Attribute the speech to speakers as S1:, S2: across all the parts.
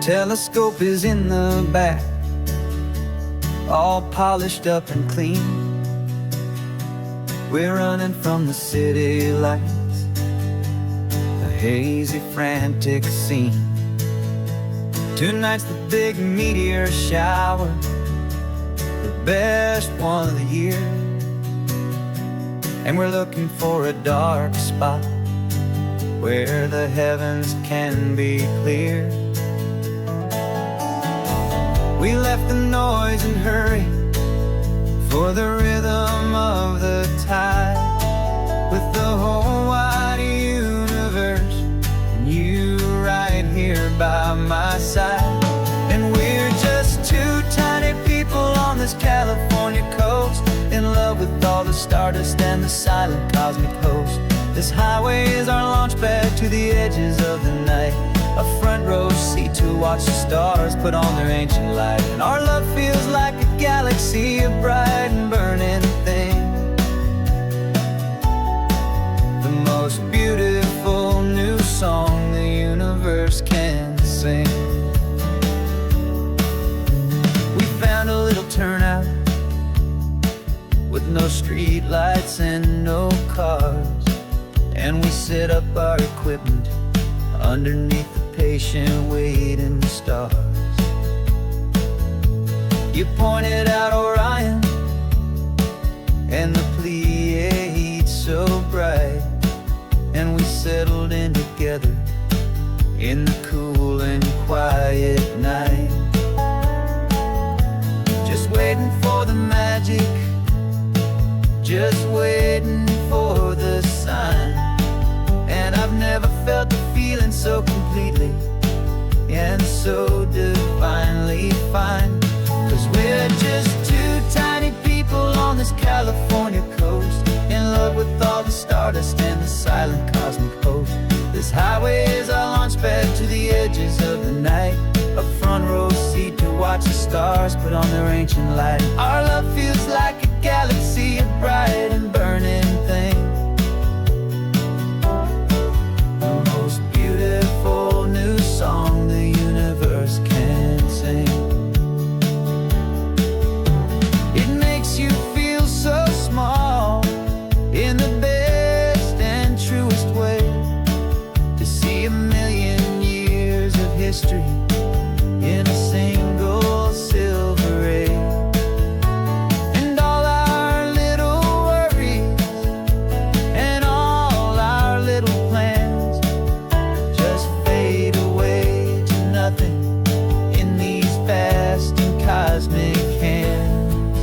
S1: Telescope is in the back, all polished up and clean. We're running from the city lights, a hazy, frantic scene. Tonight's the big meteor shower, the best one of the year. And we're looking for a dark spot where the heavens can be clear. We left the noise and hurry for the rhythm of the tide, with the whole wide universe and you right here by my side. And we're just two tiny people on this California coast, in love with all the stardust and the silent cosmic host. This highway is our launch pad to the edges of the night, a front row seat to watch the stars put on their ancient light. And our love feels like a galaxy, a bright and burning thing, the most beautiful new song the universe can sing. We found a little turnout with no street lights and no cars, and we set up our equipment underneath the patient waiting stars. You pointed out Orion and the Pleiades so bright, and we settled in together in the cool and quiet night, just waiting for the magic, just waiting for the sign. And I've never felt the feeling so completely and so divinely fine, 'cause we're just two tiny people on this California coast, in love with all the stardust and the silent cosmic host. This highway is our launch pad to the edges of the night, a front row seat to watch the stars put on their ancient light. Our love feels like a galaxy, a bright and burning thing, the most beautiful new song the universe can sing. It makes you feel so small in the best and truest way, to see a million years of history in a single silver ray. And all our little worries and all our little plans just fade away to nothing in these vast and cosmic hands.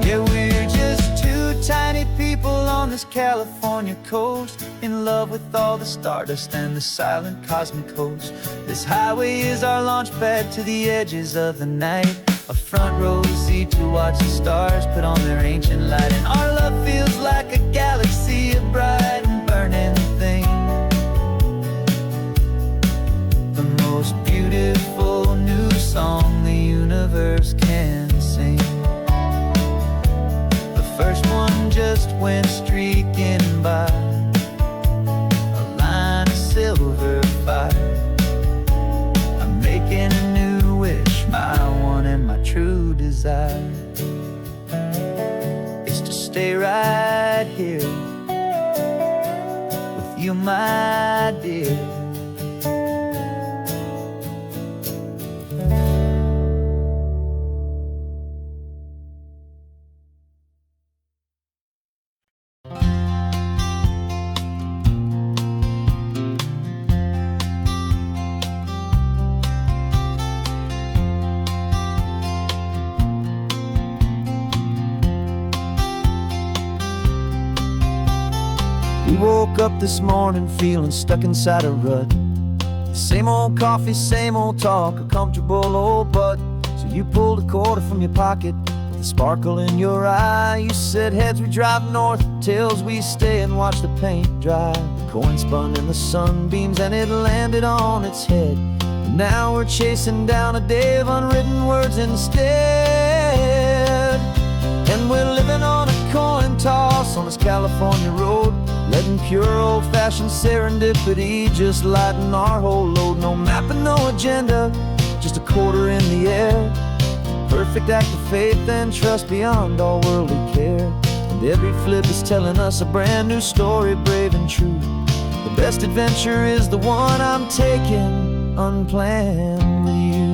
S1: Yeah, we're just two tiny people on this California coast, in love with all the stardust and the silent cosmic host. This highway is our launch pad to the edges of the night, a front row seat to watch the stars put on their ancient light. And our love feels like a galaxy, a bright and burning thing, the most beautiful new song the universe can sing. The first one just went streaking by, a line of silver fire. I'm making a new wish, my one and my true desire is to stay right here with you, my dear. We woke up this morning feeling stuck inside a rut. Same old coffee, same old talk, a comfortable old butt. So you pulled a quarter from your pocket with a sparkle in your eye. You said, heads we drive north, tails we stay and watch the paint dry. The coin spun in the sunbeams and it landed on its head. And now we're chasing down a day of unwritten words instead. And we're living on a coin toss on this California road, letting pure old-fashioned serendipity just lighten our whole load. No mapping no agenda, just a quarter in the air. Perfect act of faith and trust beyond all worldly care. And every flip is telling us a brand new story, brave and true. The best adventure is the one I'm taking, unplanned with you.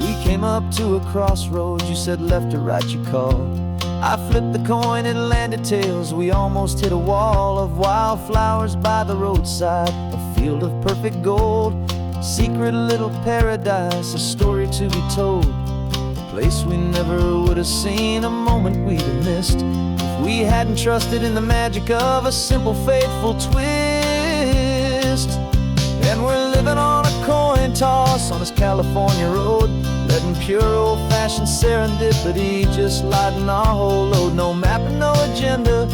S1: We came up to a crossroads, you said left or right you called. I flipped the coin, it landed tails. We almost hit a wall of wildflowers by the roadside, a field of perfect gold, secret little paradise, a story to be told, a place we never would have seen, a moment we'd have missed if we hadn't trusted in the magic of a simple, faithful twist. And we're living on a coin toss on this California road, letting pure old-fashioned serendipity just lighten our whole load. No map and no agenda,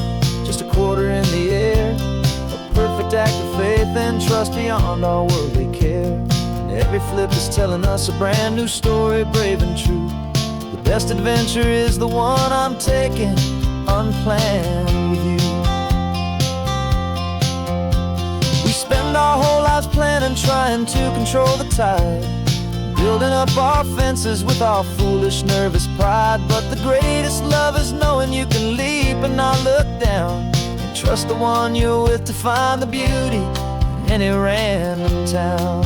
S1: just a quarter in the air. A perfect act of faith and trust beyond all worldly care. And every flip is telling us a brand new story, brave and true. The best adventure is the one I'm taking, unplanned with you. We spend our whole lives planning, trying to control the tide, building up our fences with our foolish, nervous pride. But the greatest love is knowing you can leap and not look down, and trust the one you're with to find the beauty in any random town.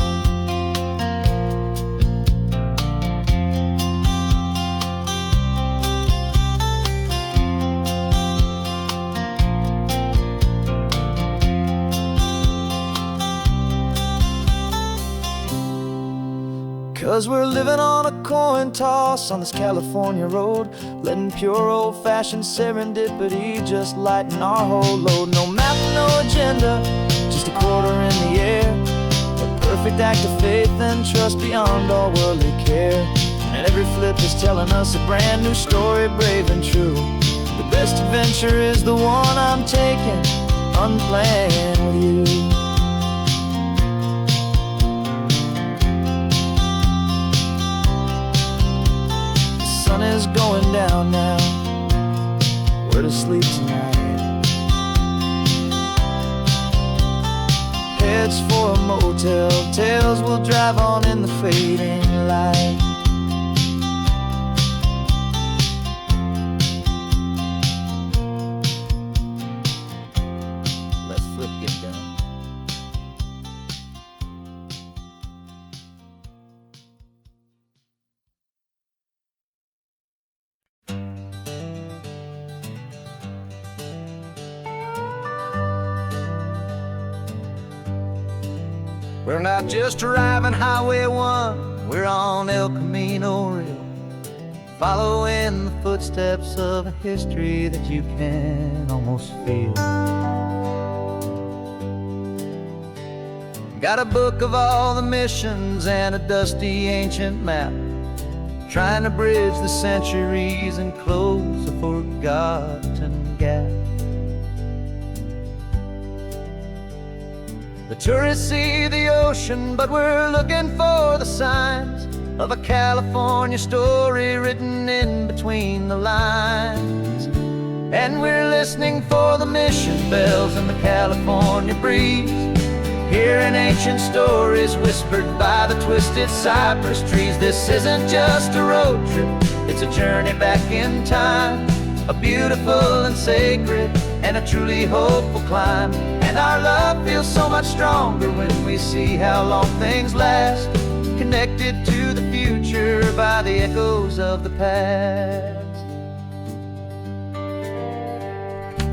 S1: 'Cause we're living on a coin toss on this California road, letting pure old-fashioned serendipity just lighten our whole load. No map, no agenda, just a quarter in the air. A perfect act of faith and trust beyond all worldly care. And every flip is telling us a brand new story, brave and true. The best adventure is the one I'm taking, unplanned with you. The sun is going down now, we're to sleep tonight. Heads for a motel, tails will drive on in the fading light. Let's flip get down. We're not just driving Highway 1, we're on El Camino Real, following the footsteps of a history that you can almost feel. Got a book of all the missions and a dusty ancient map, trying to bridge the centuries and close a forgotten gap. The tourists see the ocean, but we're looking for the signs of a California story written in between the lines. And we're listening for the mission bells in the California breeze, hearing ancient stories whispered by the twisted cypress trees. This isn't just a road trip, it's a journey back in time, a beautiful and sacred and a truly hopeful climb. And our love feels so much stronger when we see how long things last, connected to the future by the echoes of the past.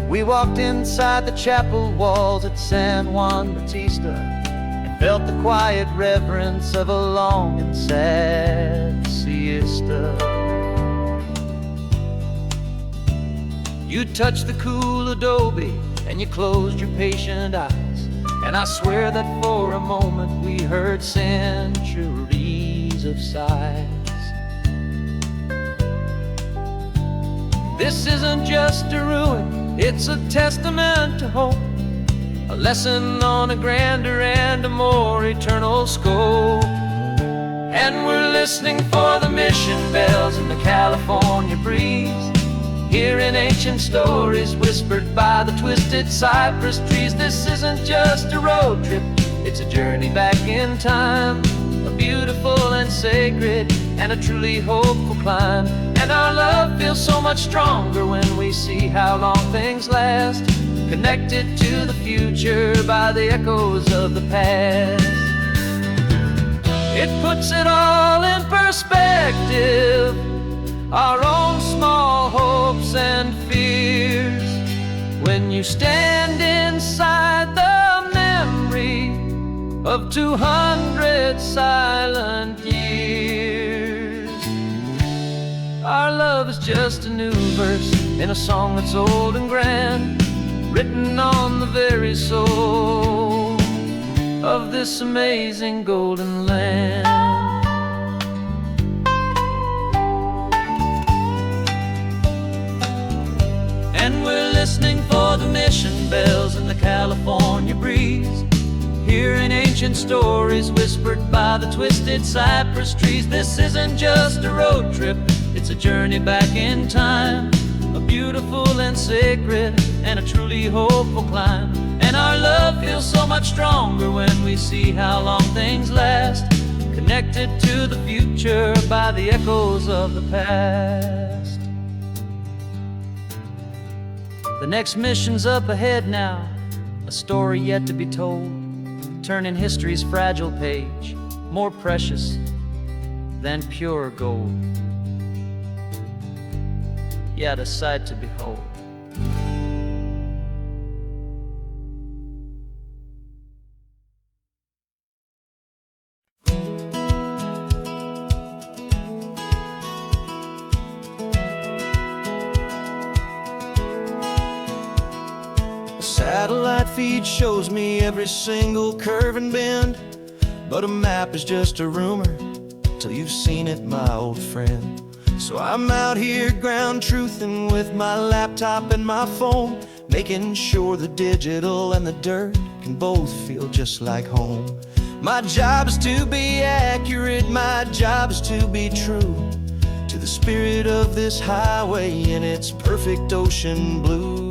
S1: We walked inside the chapel walls at San Juan Bautista and felt the quiet reverence of a long and sad siesta. You touched the cool adobe and you closed your patient eyes, and I swear that for a moment we heard centuries of sighs. This isn't just a ruin, it's a testament to hope, a lesson on a grander and a more eternal scope. And we're listening for the mission bells in the California breeze, Hearing ancient stories whispered by the twisted cypress trees. This isn't just a road trip, it's a journey back in time, a beautiful and sacred and a truly hopeful climb. And our love feels so much stronger when we see how long things last, connected to the future by the echoes of the past. It puts it all in perspective, our own small hopes and fears, when you stand inside the memory of 200 silent years. Our love is just a new verse in a song that's old and grand, written on the very soul of this amazing golden land. And we're listening for the mission bells in the California breeze, hearing ancient stories whispered by the twisted cypress trees. This isn't just a road trip, it's a journey back in time, a beautiful and sacred and a truly hopeful climb. And our love feels so much stronger when we see how long things last, connected to the future by the echoes of the past. The next mission's up ahead now, a story yet to be told, turning history's fragile page more precious than pure gold. Yet a sight to behold.
S2: Satellite feed shows me every single curve and bend, but a map is just a rumor till you've seen it, my old friend. So I'm out here ground truthing with my laptop and my phone, making sure the digital and the dirt can both feel just like home. My job is to be accurate, my job is to be true to the spirit of this highway in its perfect ocean blue.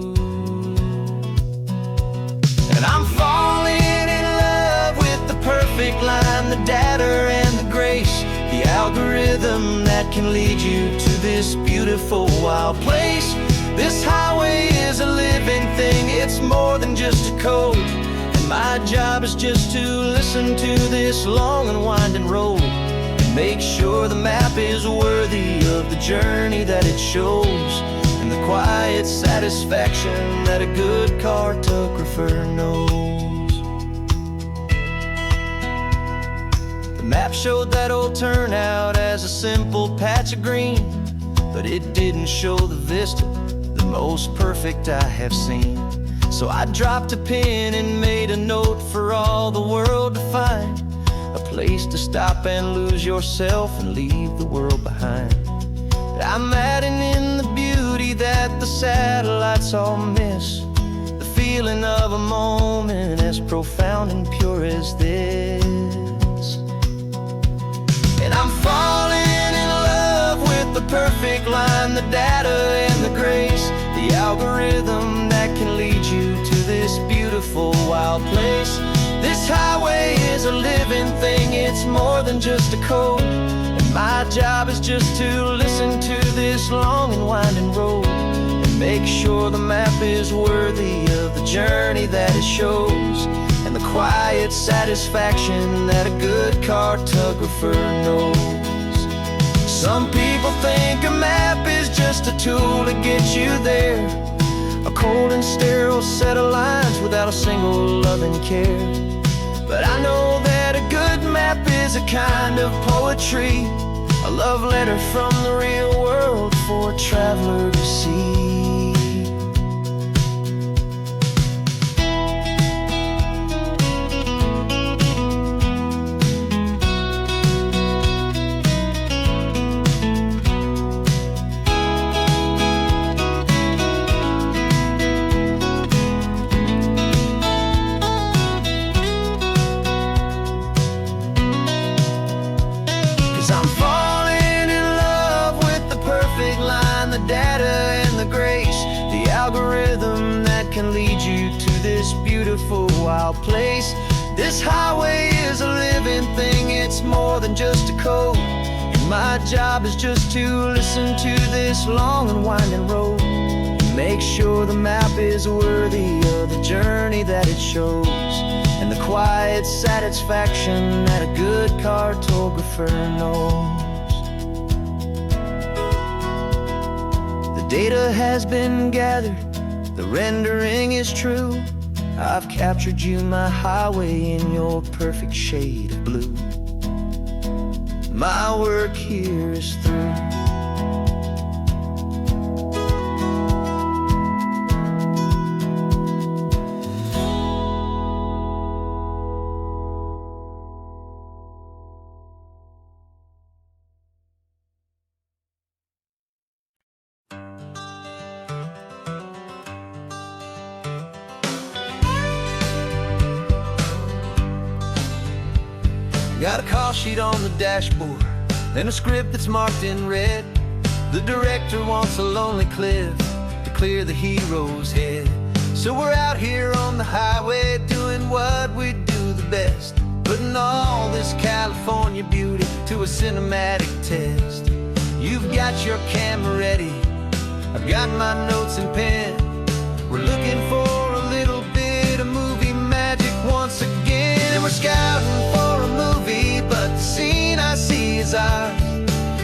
S2: And I'm falling in love with the perfect line, the data and the grace, the algorithm that can lead you to this beautiful wild place. This highway is a living thing, it's more than just a code. And my job is just to listen to this long and winding road and make sure the map is worthy of the journey that it shows, and the quiet satisfaction that a good cartographer knows. The map showed that old turnout as a simple patch of green, but it didn't show the vista, the most perfect I have seen. So I dropped a pin and made a note for all the world to find, a place to stop and lose yourself and leave the world behind. I'm adding in the beauty that the satellites all miss, the feeling of a moment as profound and pure as this. And I'm falling in love with the perfect line, the data and the grace, the algorithm that can lead you to this beautiful wild place. This highway is a living thing, it's more than just a code. My job is just to listen to this long and winding road and make sure the map is worthy of the journey that it shows, and the quiet satisfaction that a good cartographer knows. Some people think a map is just a tool to get you there, a cold and sterile set of lines without a single loving care. But I know that a good map is a kind of poetry, a love letter from the real world for a traveler to see. I'm falling in love with the perfect line, the data and the wild place. This highway is a living thing, it's more than just a code. And my job is just to listen to this long and winding road, and make sure the map is worthy of the journey that it shows, and the quiet satisfaction that a good cartographer knows. The data has been gathered, the rendering is true. I've captured you, my highway, in your perfect shade of blue. My work here is through. Got a call sheet on the dashboard and a script that's marked in red. The director wants a lonely cliff to clear the hero's head. So we're out here on the highway doing what we do the best, putting all this California beauty to a cinematic test. You've got your camera ready, I've got my notes and pen. We're looking for a little bit of movie magic once again. And we're scouting for a movie, but the scene I see is ours.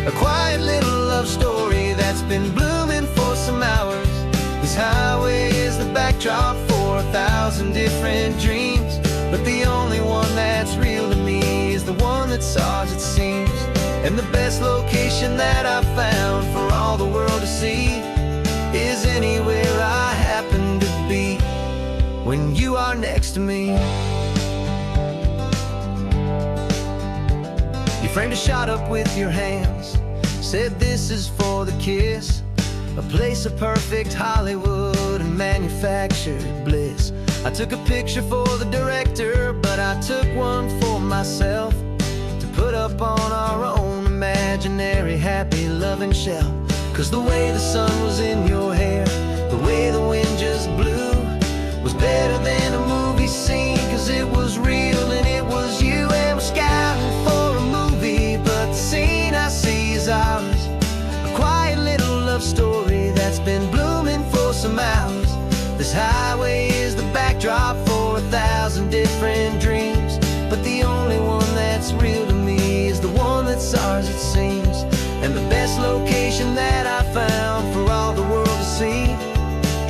S2: A quiet little love story that's been blooming for some hours. This highway is the backdrop for 1,000 different dreams, but the only one that's real to me is the one that's ours, it seems. And the best location that I've found for all the world to see is anywhere I happen to be when you are next to me. You framed a shot up with your hands, said this is for the kiss, a place of perfect Hollywood and manufactured bliss. I took a picture for the director, but I took one for myself to put up on our own imaginary happy loving shelf. Cause the way the sun was in your hair, the way the wind just blew, was better than a movie scene, cause it was real and it was you. And we're scouting for a movie, but the scene I see is ours. A quiet little love story that's been blooming for some hours. This highway is the backdrop for 1,000 different dreams, but the only one that's real to me is the one that's ours, it seems. And the best location that I found for all the world to see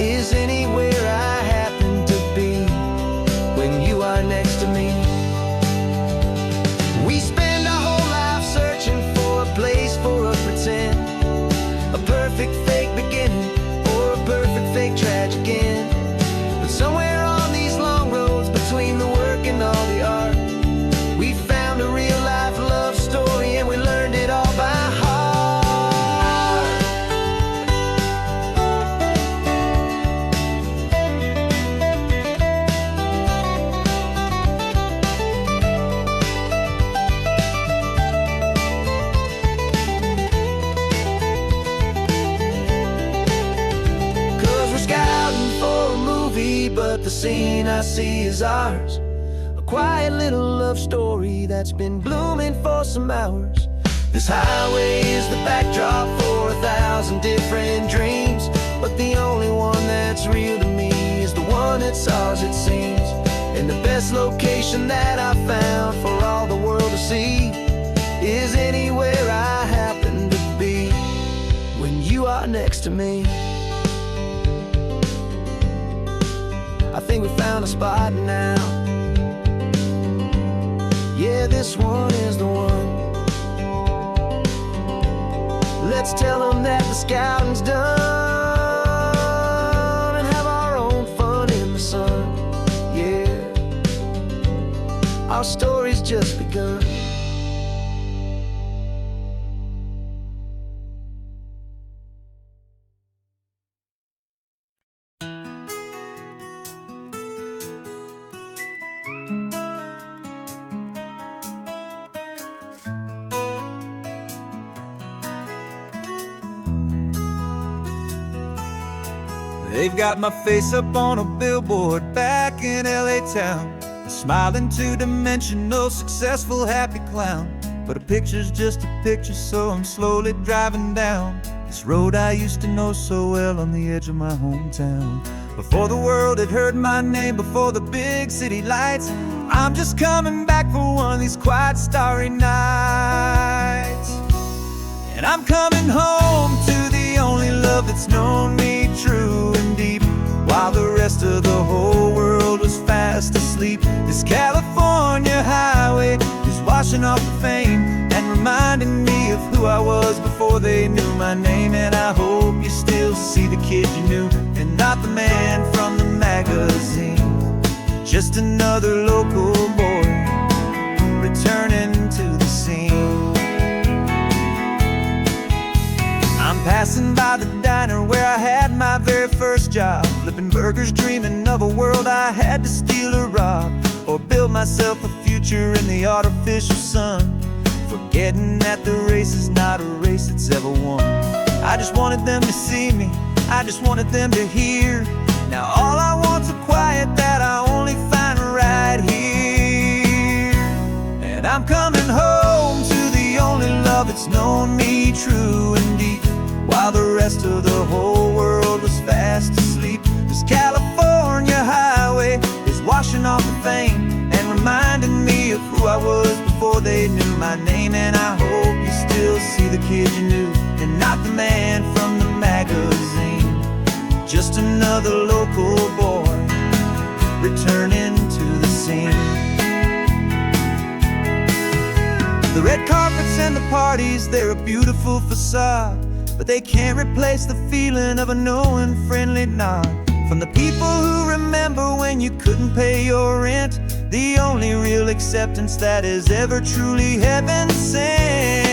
S2: is anywhere I happen to be when you are next to me. We spend our whole life searching for a place for a pretend, a perfect fake beginning or a perfect fake tragic end. But somewhere on these long roads between the work and all the art, we found a real life love story and we learned it all by heart. But the scene I see is ours. A quiet little love story that's been blooming for some hours. This highway is the backdrop for 1,000 different dreams, but the only one that's real to me is the one that's ours, it seems. And the best location that I found for all the world to see is anywhere I happen to be when you are next to me. I think we found a spot now. Yeah, this one is the one. Let's tell them that the scouting's done and have our own fun in the sun. Yeah, our story's just begun.
S1: They've got my face up on a billboard back in LA town. Smiling two-dimensional, successful, happy clown. But a picture's just a picture, so I'm slowly driving down this road I used to know so well on the edge of my hometown. Before the world had heard my name, before the big city lights, I'm just coming back for one of these quiet, starry nights. And I'm coming home to the only love that's known me true and deep, while the rest of the whole world was fast asleep. This California highway is washing off the fame and reminding me of who I was before they knew my name. And I hope you still see the kid you knew, and not the man from the magazine. Just another local boy returning to the scene. I'm passing by the diner where I had my very first job, flipping burgers, dreaming of a world I had to steal or rob, or build myself a future in the artificial sun, forgetting that the race is not a race that's ever won. I just wanted them to see me, I just wanted them to hear. Now all I want's a quiet that I only find right here. And I'm coming home to the only love that's known me true and deep, while the rest of the whole world was fast asleep. This California highway is washing off the fame and reminding me of who I was before they knew my name. And I hope you still see the kid you knew, and not the man from the magazine. Just another local boy returning to the scene. The red carpets and the parties, they're a beautiful facade, but they can't replace the feeling of a knowing, friendly nod from the people who remember when you couldn't pay your rent. The only real acceptance that is ever truly heaven sent.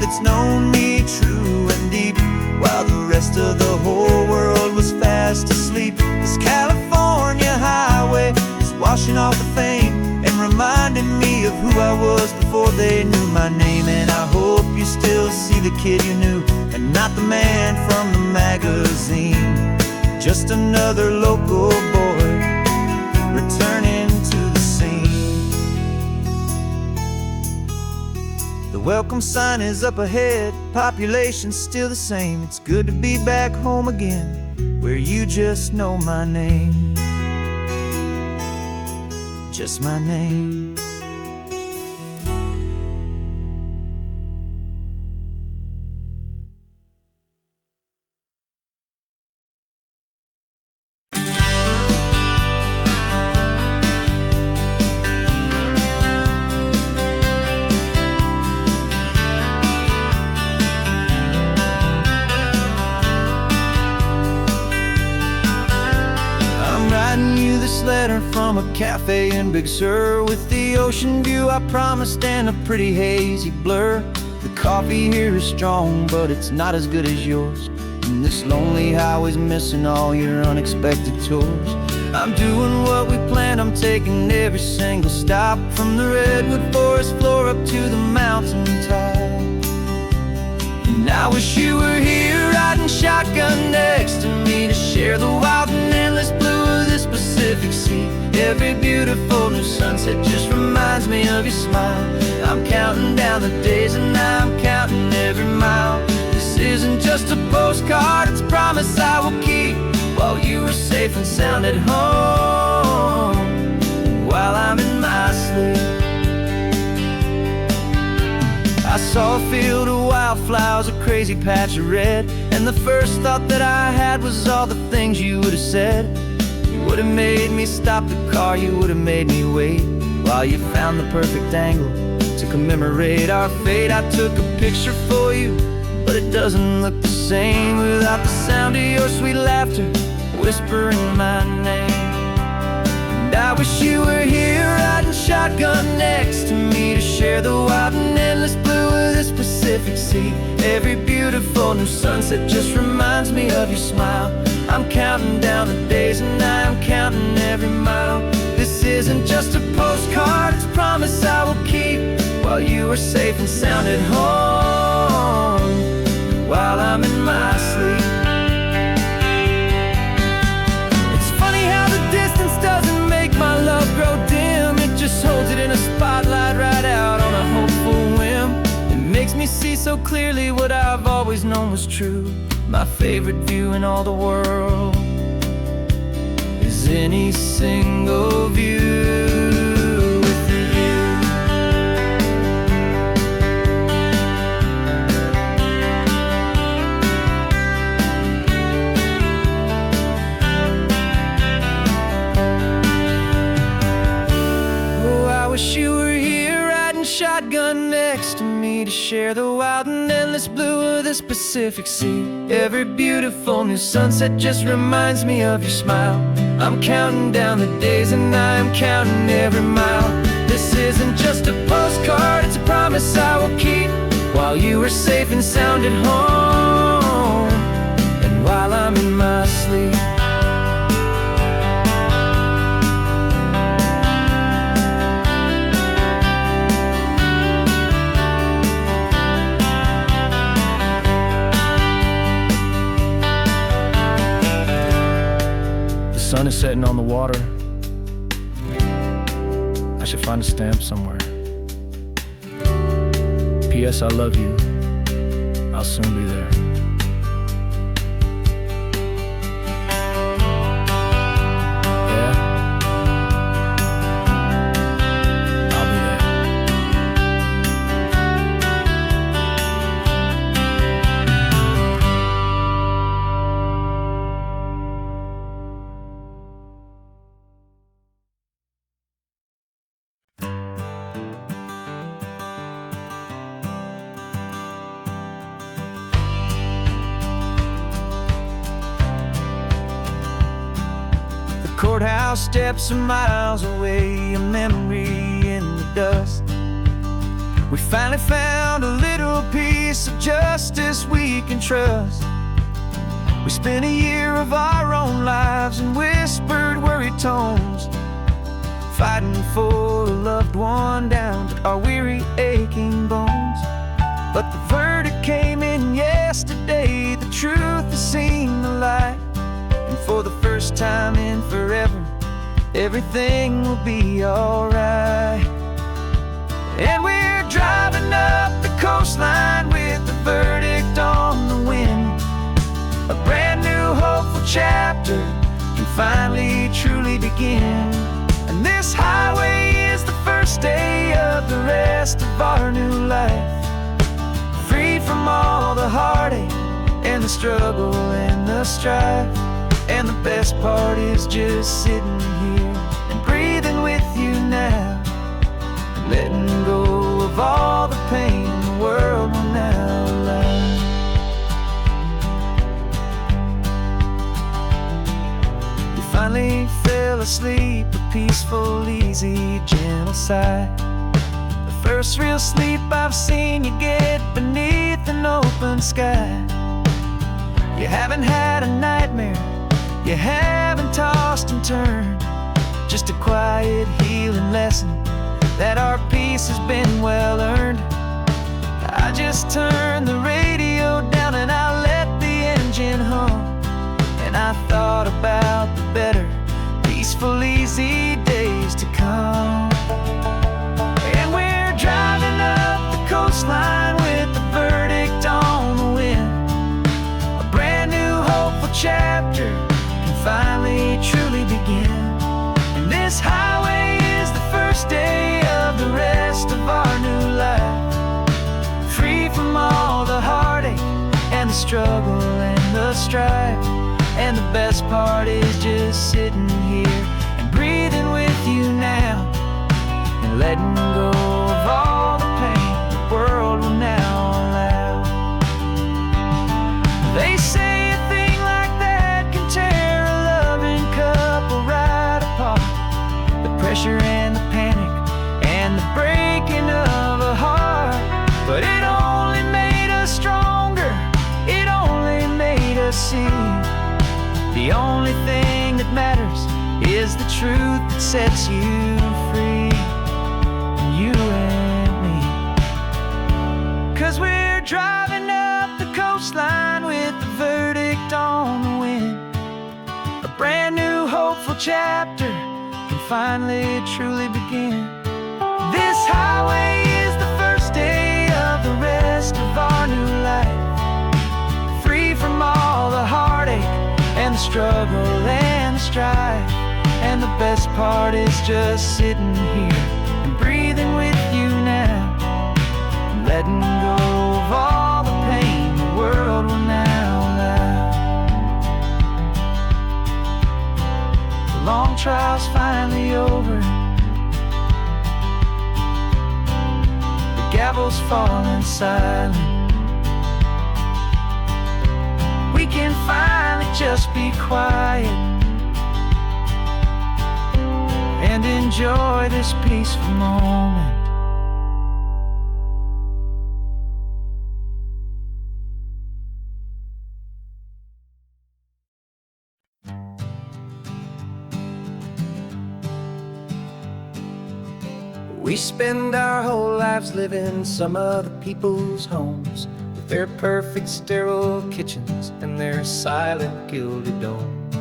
S1: It's known me true and deep, while the rest of the whole world was fast asleep. This California highway is washing off the fame and reminding me of who I was before they knew my name. And I hope you still see the kid you knew, and not the man from the magazine. Just another local boy returning to the scene. The welcome sign is up ahead, population's still the same. It's good to be back home again, where you just know my name. Just my name. Letter from a cafe in Big Sur, with the ocean view I promised and a pretty hazy blur. The coffee here is strong, but it's not as good as yours, and this lonely highway's missing all your unexpected tours. I'm doing what we planned, I'm taking every single stop, from the redwood forest floor up to the mountain top. And I wish you were here, riding shotgun next to me, to share the wild and endless blue of this Pacific Sea. Every beautiful new sunset just reminds me of your smile. I'm counting down the days and I'm counting every mile. This isn't just a postcard, it's a promise I will keep, while you are safe and sound at home, while I'm in my sleep. I saw a field of wildflowers, a crazy patch of red, and the first thought that I had was all the things you would have said. You would have made me stop the car, you would have made me wait, while you found the perfect angle to commemorate our fate. I took a picture for you, but it doesn't look the same without the sound of your sweet laughter whispering my name. And I wish you were here, riding shotgun next to me, to share the wild and endless blue of this Pacific Sea. Every beautiful new sunset just reminds me of your smile. I'm
S2: I'm counting down the days and I'm counting every mile. This isn't just a postcard, it's a promise I will keep, while you are safe and sound at home, while I'm in my sleep. It's funny how the distance doesn't make my love grow dim. It just holds it in a spotlight right out on a hopeful whim. It makes me see so clearly what I've always known was true. My favorite view in all the world is any single view with you. Oh, I wish you were here riding shotgun next to me to share the wild and endless blue of this Pacific Sea. Every beautiful new sunset just reminds me of your smile. I'm counting down the days and I'm counting every mile. This isn't just a postcard, it's a promise I will keep, while you are safe and sound at home, and while I'm in my sleep. The sun is setting on the water. I should find a stamp somewhere. P.S. I love you. I'll soon be there. Yeah, I'll be there. Courthouse steps are miles away, a memory in the dust. We finally found a little piece of justice we can trust. We spent a year of our own lives in whispered, worried tones, fighting for a loved one down to our weary, aching bones. But the verdict came in yesterday, the truth has seen the light. And for the first time in forever, everything will be alright. And we're driving up the coastline with the verdict on the wind. A brand new hopeful chapter can finally truly begin. And this highway is the first day of the rest of our new life, free from all the heartache and the struggle and the strife. And the best part is just sitting here and breathing with you now, letting go of all the pain the world will now allow. You finally fell asleep, a peaceful, easy, gentle sigh. The first real sleep I've seen you get beneath an open sky. You haven't had a nightmare, you haven't tossed and turned, just a quiet healing lesson that our peace has been well earned. I just turned the radio down and I let the engine hum, and I thought about the better, peaceful, easy days to come. And we're driving up the coastline with the verdict on the wind. A brand new hopeful chapter finally truly begin. And this highway is the first day of the rest of our new life, free from all the heartache and the struggle and the strife. And the best part is just sitting here and breathing with you now, and letting go of all the pain the world will now allow. They say a thing like that can tear a loving couple right apart. The pressure and the panic and the breaking of a heart. But it only made us stronger, it only made us see
S1: The only thing that matters is the truth that sets you free, you and me. 'Cause we're driving up the coastline with the verdict on the wind. A brand new hopeful chapter can finally truly begin. This highway is the first day of the rest of our new life, free from all the heartache and the struggle and the strife. And the best part is just sitting here and breathing with you now, and letting go of all the pain the world will now allow. The long trial's finally over, the gavel's falling silent. We can finally just be quiet and enjoy this peaceful moment. We spend our whole lives living some other people's homes, with their perfect sterile kitchens and their silent gilded domes.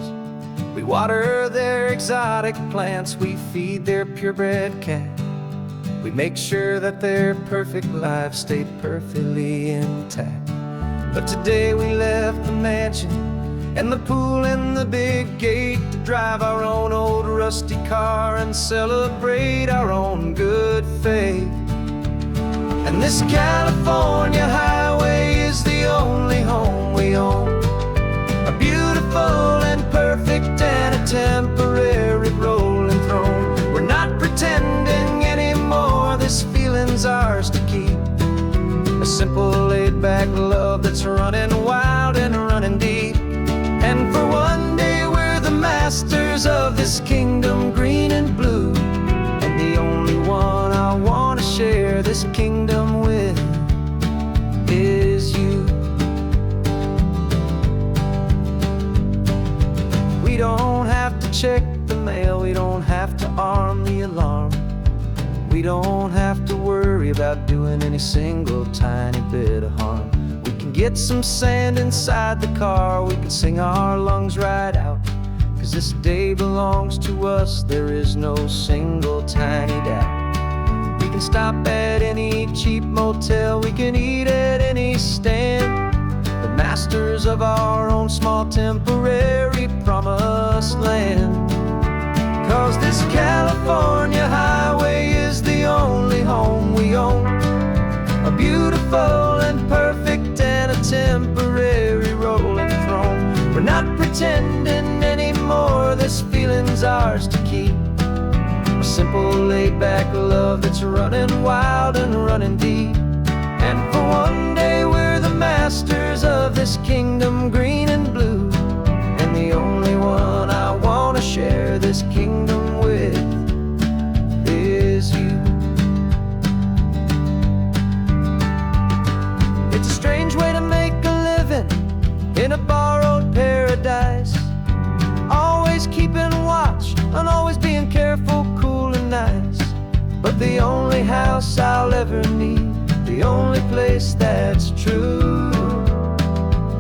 S1: We water their exotic plants, we feed their purebred cat. We make sure that their perfect lives stay perfectly intact. But today we left the mansion and the pool and the big gate to drive our own old rusty car and celebrate our own good faith. And this California highway is the only home we own, a beautiful and perfect and a temporary rolling throne. We're not pretending anymore, this feeling's ours to keep. A simple laid-back love that's running wild and running deep. And for one day we're the masters of this kingdom green and blue, and the only one I want to share this kingdom with is you. We don't have to check the mail, we don't have to arm the alarm. We don't have to worry about doing any single tiny bit of harm. We can get some sand inside the car, we can sing our lungs right out. 'Cause this day belongs to us, there is no single tiny doubt. We can stop at any cheap motel, we can eat at any stand, the masters of our own small temporary promised land. 'Cause this California highway is the only home we own, a beautiful and perfect and a temporary rolling throne. We're not pretending anymore, this feeling's ours to keep. A simple laid-back love that's running wild and running deep. And for one day we're the masters of this kingdom green and blue, and the only one I want to share this kingdom with is you. It's a strange way to make a living in a borrowed paradise, always keeping watch and always being careful, cool and nice. But the only house I'll ever need, the only place that's true,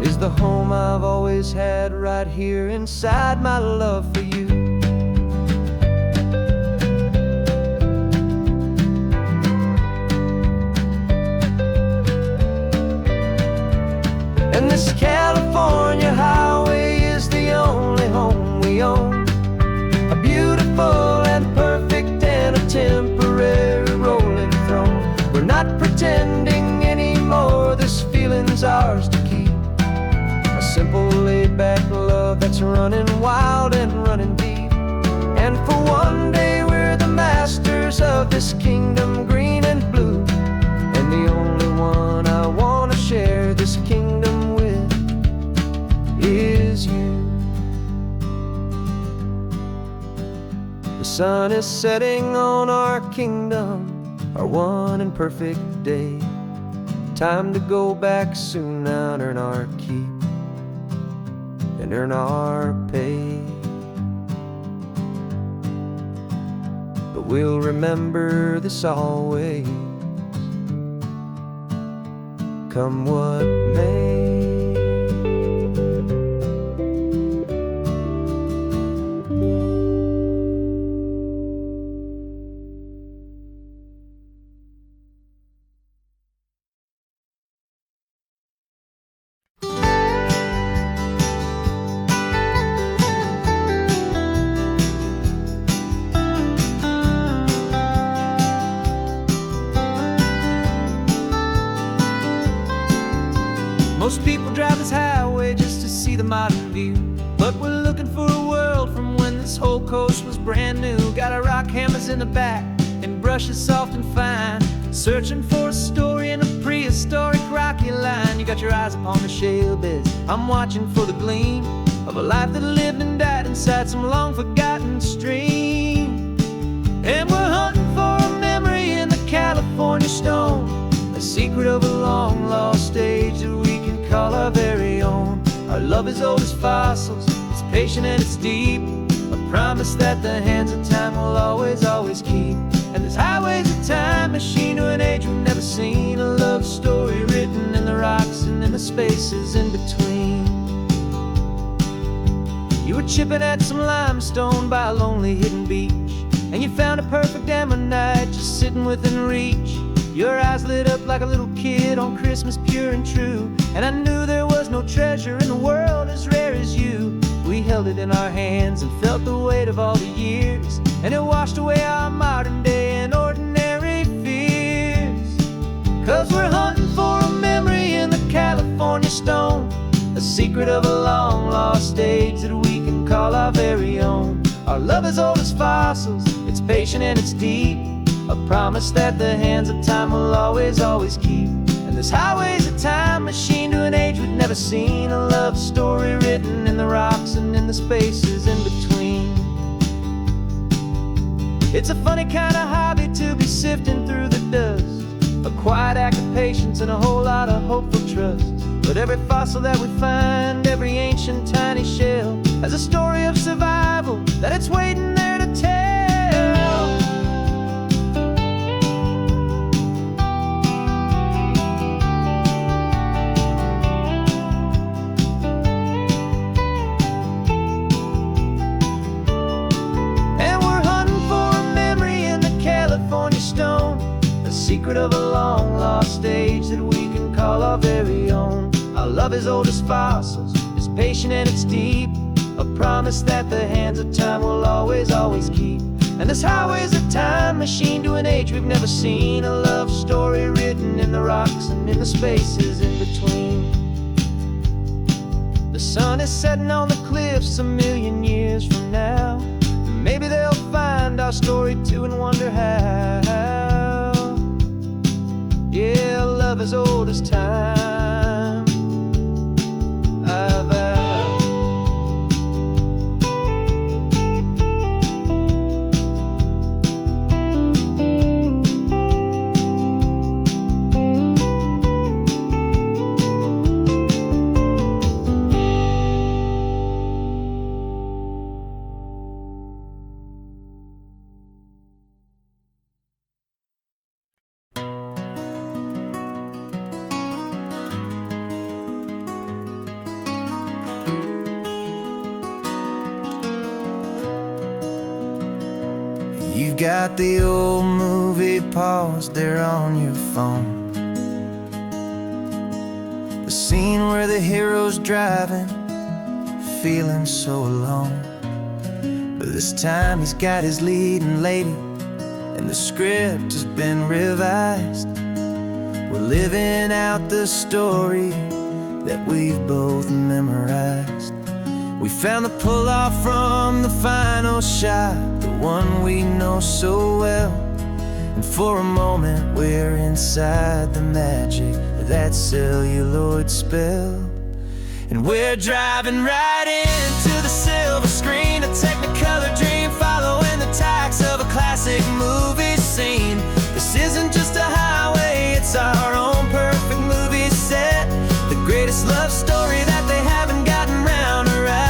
S1: is the home I've always had right here inside my love for you. And this California highway is the only home we own, a beautiful and perfect and a temporary rolling throne. We're not pretending anymore, this feeling's ours to keep. A simple laid-back love that's running wild and running deep. And for one day we're the masters of this kingdom green and blue, and the only one I want to share this kingdom with is you. The sun is setting on our kingdom, our one and perfect day. Time to go back soon now and earn our keep.
S2: and earn our pay. But we'll remember this always, come what may.
S1: Most people drive this highway just to see the modern view, but we're looking for a world from when this whole coast was brand new. Got our rock hammers in the back and brushes soft and fine, searching for a story in a prehistoric rocky line. You got your eyes upon the shale beds, I'm watching for the gleam of a life that lived and died inside some long forgotten stream. And we're hunting for a memory in the California stone, a secret of a long lost age that we can call our very own. Our love is old as fossils, it's patient and it's deep, a promise that the hands of time will always, always keep. And this highway's a time machine to an age we've never seen, a love story written in the rocks and in the spaces in between. You were chipping at some limestone by a lonely hidden beach, and you found a perfect ammonite just sitting within reach. Your eyes lit up like a little kid on Christmas, pure and true, and I knew there was no treasure in the world as rare as you. We held it in our hands and felt the weight of all the years, and it washed away our modern day and ordinary fears. 'Cause we're hunting for a memory in the California stone, a secret of a long lost age that we can call our very own. Our love is old as fossils, it's patient and it's deep, a promise that the hands of time will always, always keep. And this highway's a time machine to an age we've never seen, a love story written in the rocks and in the spaces in between. It's a funny kind of hobby to be sifting through the dust, a quiet act of patience and a whole lot of hopeful trust. But every fossil that we find, every ancient tiny shell, has a story of survival that it's waiting there to tell. Secret of a long lost age that we can call our very own. Our love is old as fossils, it's patient and it's deep, a promise that the hands of time will always, always keep. And this highway's a time machine to an age we've never seen, a love story written in the rocks and in the spaces in between. The sun is setting on the cliffs a million years from now, maybe they'll find our story too and wonder how. Yeah, love as old as time, I vow.
S2: You've got the old movie paused there on your phone, the scene where the hero's driving, feeling so alone. But this time he's got his leading lady, and the script has been revised. We're living out the story that we've both memorized. We found the pull-off from the final shot, the one we know so well. And for a moment we're inside the magic of that celluloid spell. And we're driving right into the silver screen, a technicolor dream, following the tacks of a classic movie scene. This isn't just a highway, it's our own perfect movie set, the greatest love story that they haven't gotten round to write.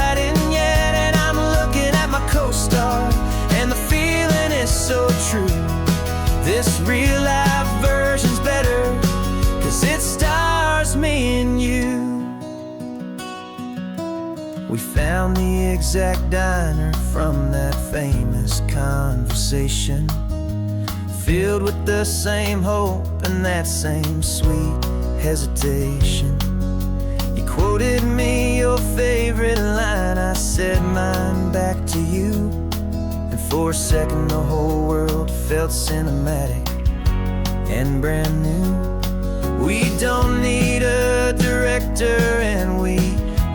S1: exact diner from that famous conversation, filled with the same hope and that same sweet hesitation. You quoted me your favorite line, I said mine back to you, and for a second the whole world felt cinematic and brand new. We don't need a director and we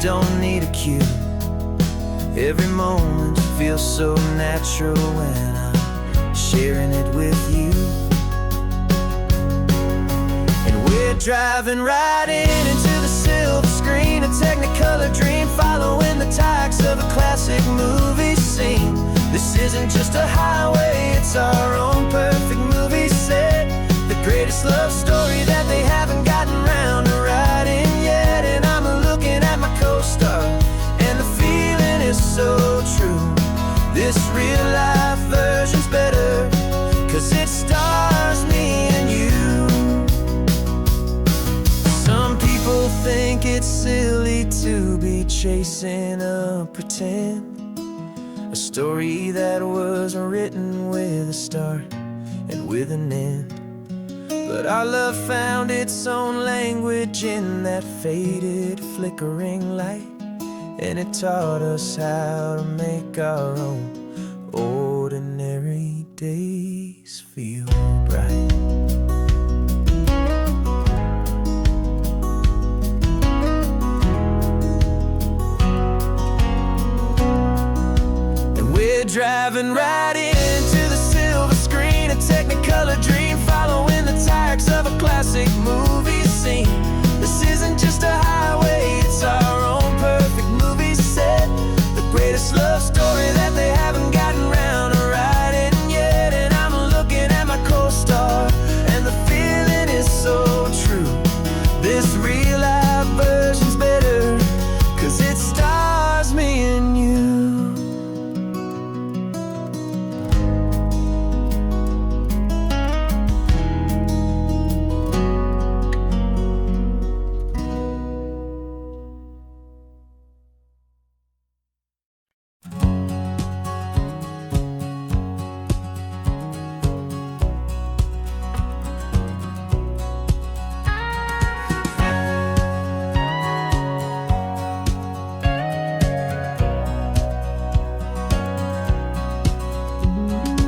S1: don't need a cue. Every moment feels so natural when I'm sharing it with you. And we're driving right into the silver screen, a technicolor dream, following the tacks of a classic movie scene. This isn't just a highway, it's our own perfect movie set, the greatest love story that they haven't gotten round to writing yet. And I'm looking at my co-star, and the feeling is so true. This real life version's better, 'cause it stars me and you. Some people think it's silly to be chasing a pretend, a story that was written with a start and with an end. But our love found its own language in that faded, flickering light, and it taught us how to make our own ordinary days feel bright. And we're driving right into the silver screen, a technicolor dream, following the tacks of a classic movie scene. This isn't just a highway, it's our own perfect movie set, the greatest love story that they haven't gotten round to writing yet. And I'm looking at my co-star, and the feeling is so true. This real life version's better, 'cause it stars me and you.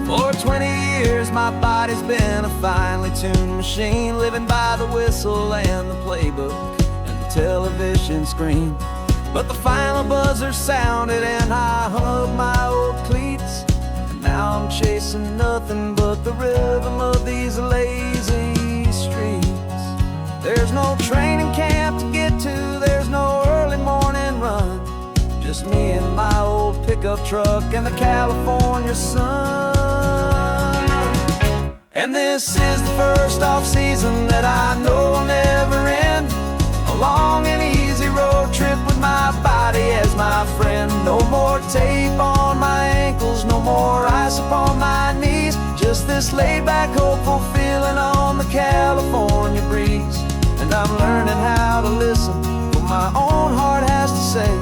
S1: For 20 years my body's been a finely tuned machine, living by the whistle and the playbook and the television screen. But the final buzzer sounded and I hung up my old cleats, and now I'm chasing nothing but the rhythm of these lazy streets. There's no training camp to get to, there's no early morning run, just me and my old pickup truck and the California sun. And this is the first off-season that I know will never end, a long and easy road trip with my body as my friend. No more tape on my ankles, no more ice upon my knees, just this laid-back, hopeful feeling on the California breeze. And I'm learning how to listen what my own heart has to say,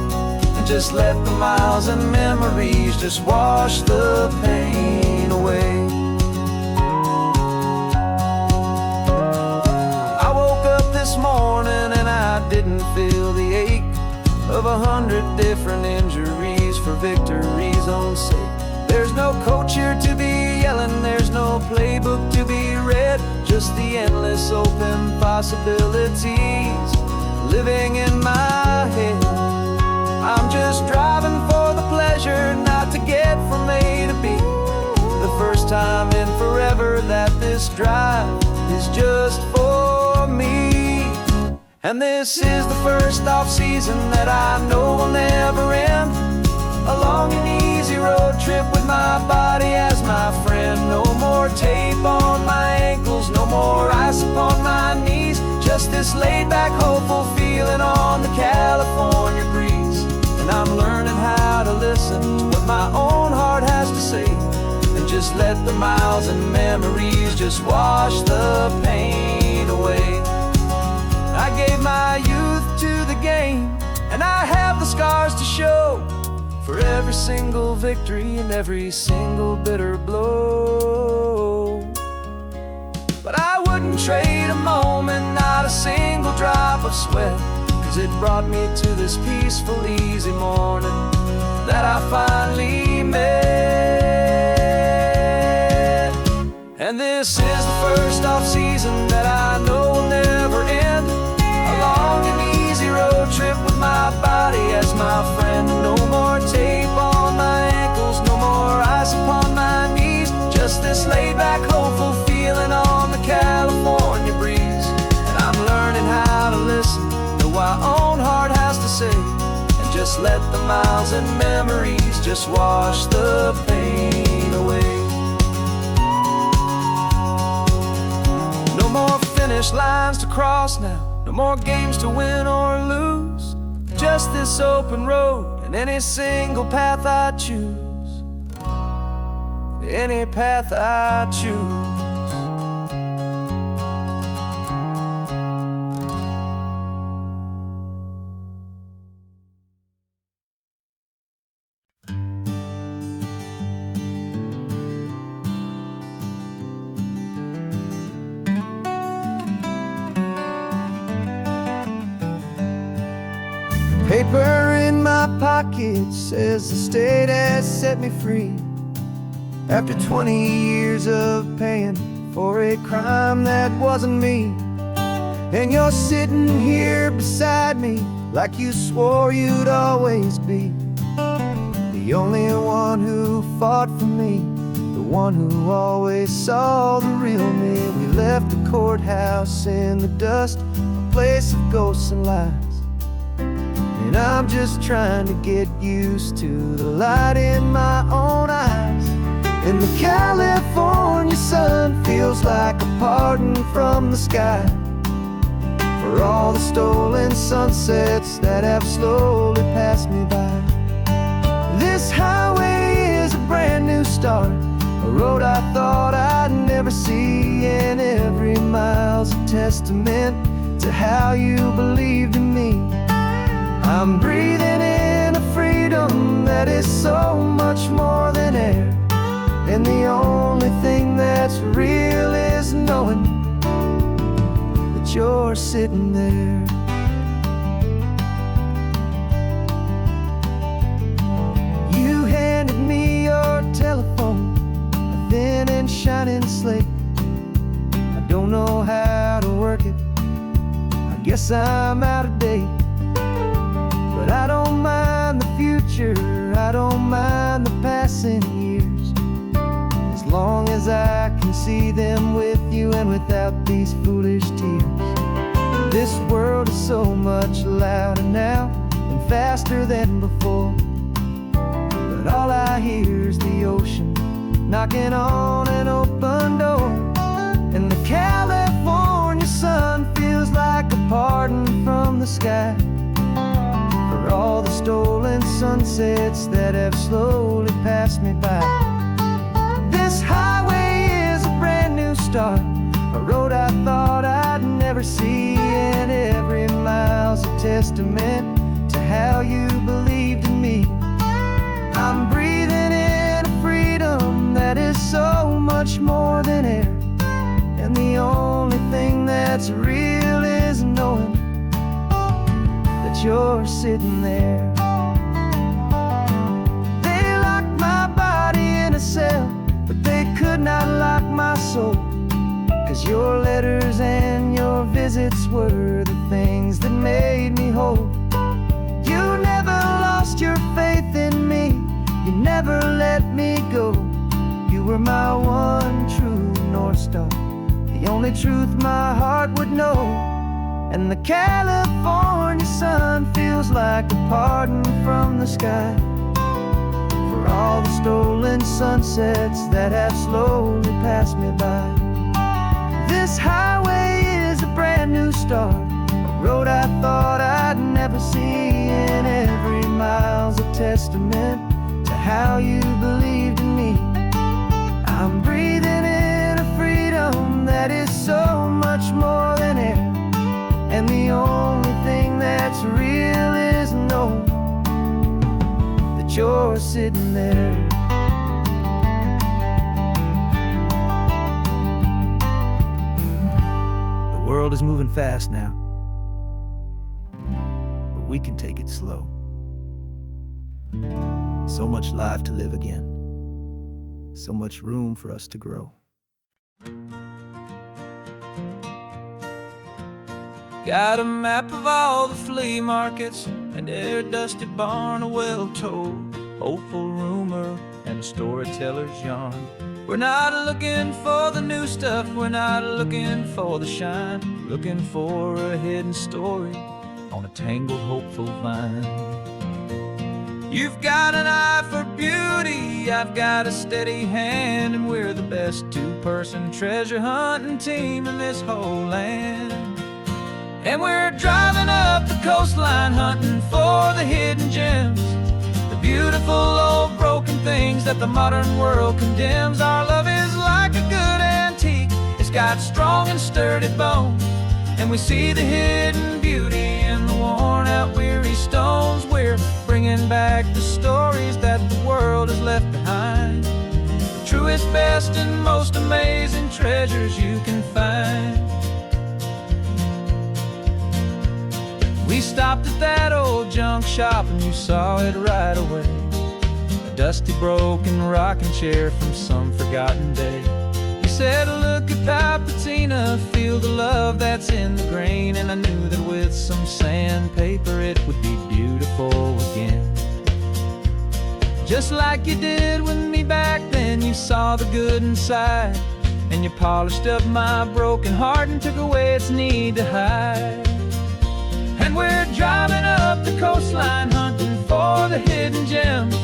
S1: and just let the miles and memories just wash the pain away. I woke up this morning and I didn't feel the ache of 100 different injuries for victory's own sake. There's no coach here to be yelling, there's no playbook to be read, just the endless open possibilities living in my head. I'm just driving for the pleasure, not to get from A to B. The first time in forever that this drive is just for me. And this is the first off-season that I know will never end, a long and easy road trip with my body as my friend. No more tape on my ankles, no more ice upon my knees, just this laid-back, hopeful feeling on the California breeze. And I'm learning how to listen to what my own heart has to say, and just let the miles and memories just wash the pain away. I gave my youth to the game, and I have the scars to show
S2: for every single victory and every single bitter blow. But I wouldn't trade a moment, not a single drop of sweat, 'cause it brought me to this peaceful, easy morning that I finally met. And this is the first off-season that I know will never end. A long and easy road trip with my body as my friend. No more tape on my ankles, no more ice upon my knees. Just this laid-back, hopeful feeling on the California breeze. And I'm learning how to listen to what my own heart has to say, and just let the miles and memories just wash the pain away. No more finish lines to cross now, no more games to win or lose. Just this open road and any single path I choose. Any path I choose. Paper in my pocket says the state has set me free. After 20 years of paying for a crime that wasn't me. And you're sitting here beside me like you swore you'd always be. The only one who fought for me, the one who always saw the real me. We left the courthouse in the dust, a place of ghosts and lies. And I'm just trying to get used to the light in my own eyes. And the California sun feels like a pardon from the sky for all the stolen sunsets that have slowly passed me by. This highway is a brand new start, a road I thought I'd never see. And every mile's a testament to how you believed in me. I'm breathing in a freedom that is so much more than air. And the only thing that's real is knowing that you're sitting there. You handed me your telephone, a thin and shining slate. I don't know how to work it, I guess I'm out of date. But I don't mind the future, I don't mind the passing years, as long as I can see them with you and without these foolish tears. This world is so much louder now and faster than before, but all I hear is the ocean knocking on an open door. And the California sun feels like a pardon from the sky for all the stolen sunsets that have slowly passed me by. This highway is a brand new start, a road I thought I'd never see. And every mile's a testament to how you believed in me. I'm breathing in a freedom that is so much more than air. And the only thing that's real is knowing that you're sitting there. They locked my body in a cell, but they could not lock my soul. 'Cause your letters and your visits were the things that made me whole. You never lost your faith in me, you never let me go. You were my one true North Star, the only truth my heart would know. And the California sun feels like a pardon from the sky for all the stolen sunsets that have slowly passed me by. This highway is a brand new start, a road I thought I'd never see. And every mile's a testament to how you believed in me. I'm breathing in a freedom that is so much more than air. And the only thing that's real is knowing that
S1: that you're sitting there. The world is moving fast now, but we can take it slow. So much life to live again, so much room for us to grow. Got a map of all the flea markets, and every dusty barn, a well-told hopeful rumor, and a storyteller's yarn. We're not looking for the new stuff, we're not looking for the shine, looking for a hidden story on a tangled hopeful vine. You've got an eye for beauty, I've got a steady hand, and we're the best two-person treasure hunting team in this whole land. And we're driving up the coastline hunting for the hidden gems, the beautiful old broken things that the modern world condemns. Our love is like a good antique, it's got strong and sturdy bones, and we see the hidden beauty in the worn out weary stones. We're bringing back the stories that the world has left behind, the truest, best, and most amazing treasures you can find. We stopped at that old junk shop and you saw it right away, a dusty broken rocking chair from some forgotten day. You said, look at that patina, feel the love that's in the grain, and I knew that with some sandpaper it would be beautiful again. Just like you did with me back then, you saw the good inside, and you polished up my broken heart and took away its need to hide. And we're driving up the coastline hunting for the hidden gems,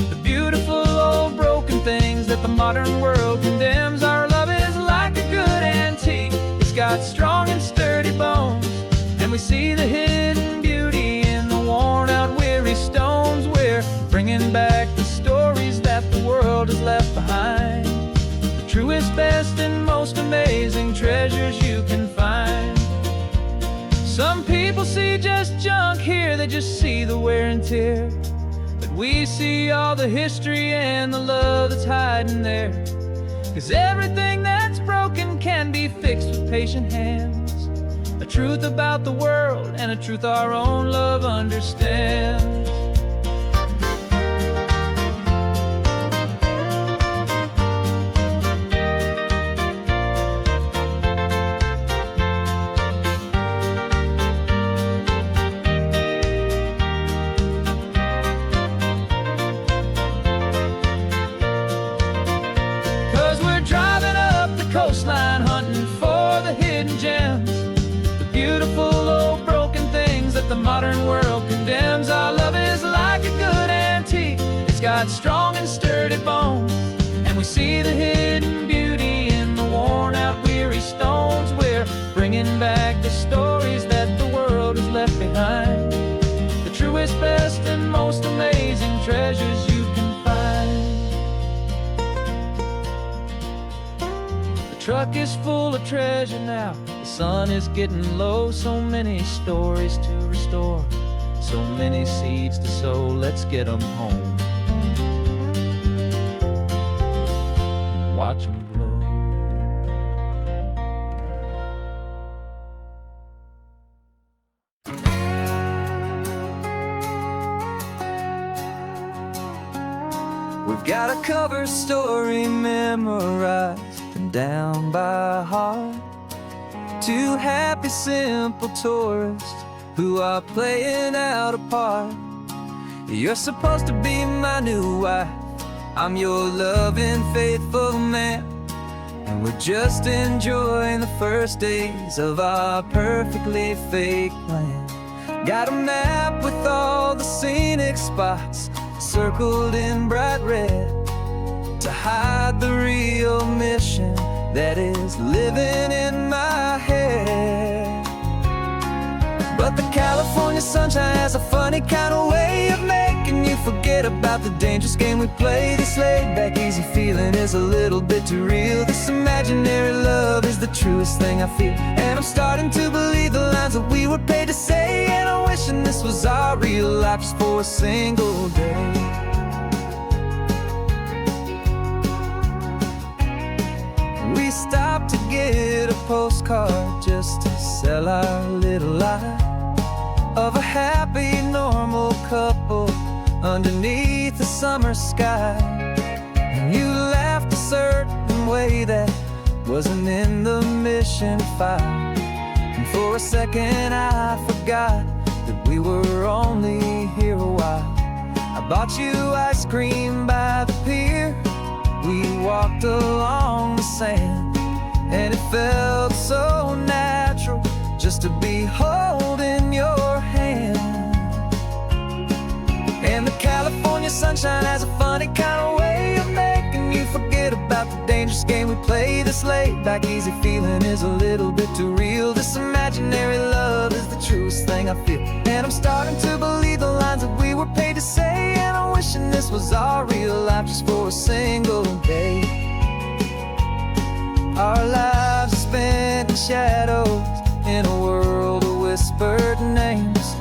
S1: the beautiful old broken things that the modern world condemns. Our love is like a good antique, it's got strong and sturdy bones, and we see the hidden beauty in the worn out weary stones. We're bringing back the stories that the world has left behind, the truest, best, and most amazing treasures you can find. Some people see just junk here, they just see the wear and tear, but we see all the history and the love that's hiding there. 'Cause everything that's broken can be fixed with patient hands, a truth about the world and a truth our own love understands. 'Cause we're driving up the coastline hunting for the hidden gems, the beautiful old broken things that the modern world condemns. Our love is like a good antique, it's got strong and sturdy bones, and we see the hidden beauty in the worn out weary stones. We're bringing back the stories that the world has left behind, the truest, best, and most amazing treasures you can find. The truck is full of treasure now, the sun is getting low. So many stories to restore, so many seeds to sow. Let's get them home and watch them grow. We've got a cover story memorized and down by heart, two happy simple tourists who are playing out a part. You're supposed to be my new wife, I'm your loving faithful man, and we're just enjoying the first days of our perfectly fake plan. Got a map with all the scenic spots circled in bright red to hide the real mission that is living in my head. But the California sunshine has a funny kind of way of making you forget about the dangerous game we play. This laid back easy feeling is a little bit too real. This imaginary love is the truest thing I feel, and I'm starting to believe the lines that we were paid to say. And I'm wishing this was our real life just for a single day. postcard just to sell our little lie of a happy, normal couple underneath the summer sky. And you laughed a certain way that wasn't in the mission file. And for a second I forgot that we were only here a while. I bought you ice cream by the pier. We walked along the sand, and it felt so natural just to be holding your hand. And the California sunshine has a funny kind of way of making you forget about the dangerous game we play. This laid back easy feeling is a little bit too real. This imaginary love is the truest thing I feel. And I'm starting to believe the lines that we were paid to say, and I'm wishing this was our real life just for a single day. Our lives are spent in shadows, in a world of whispered names,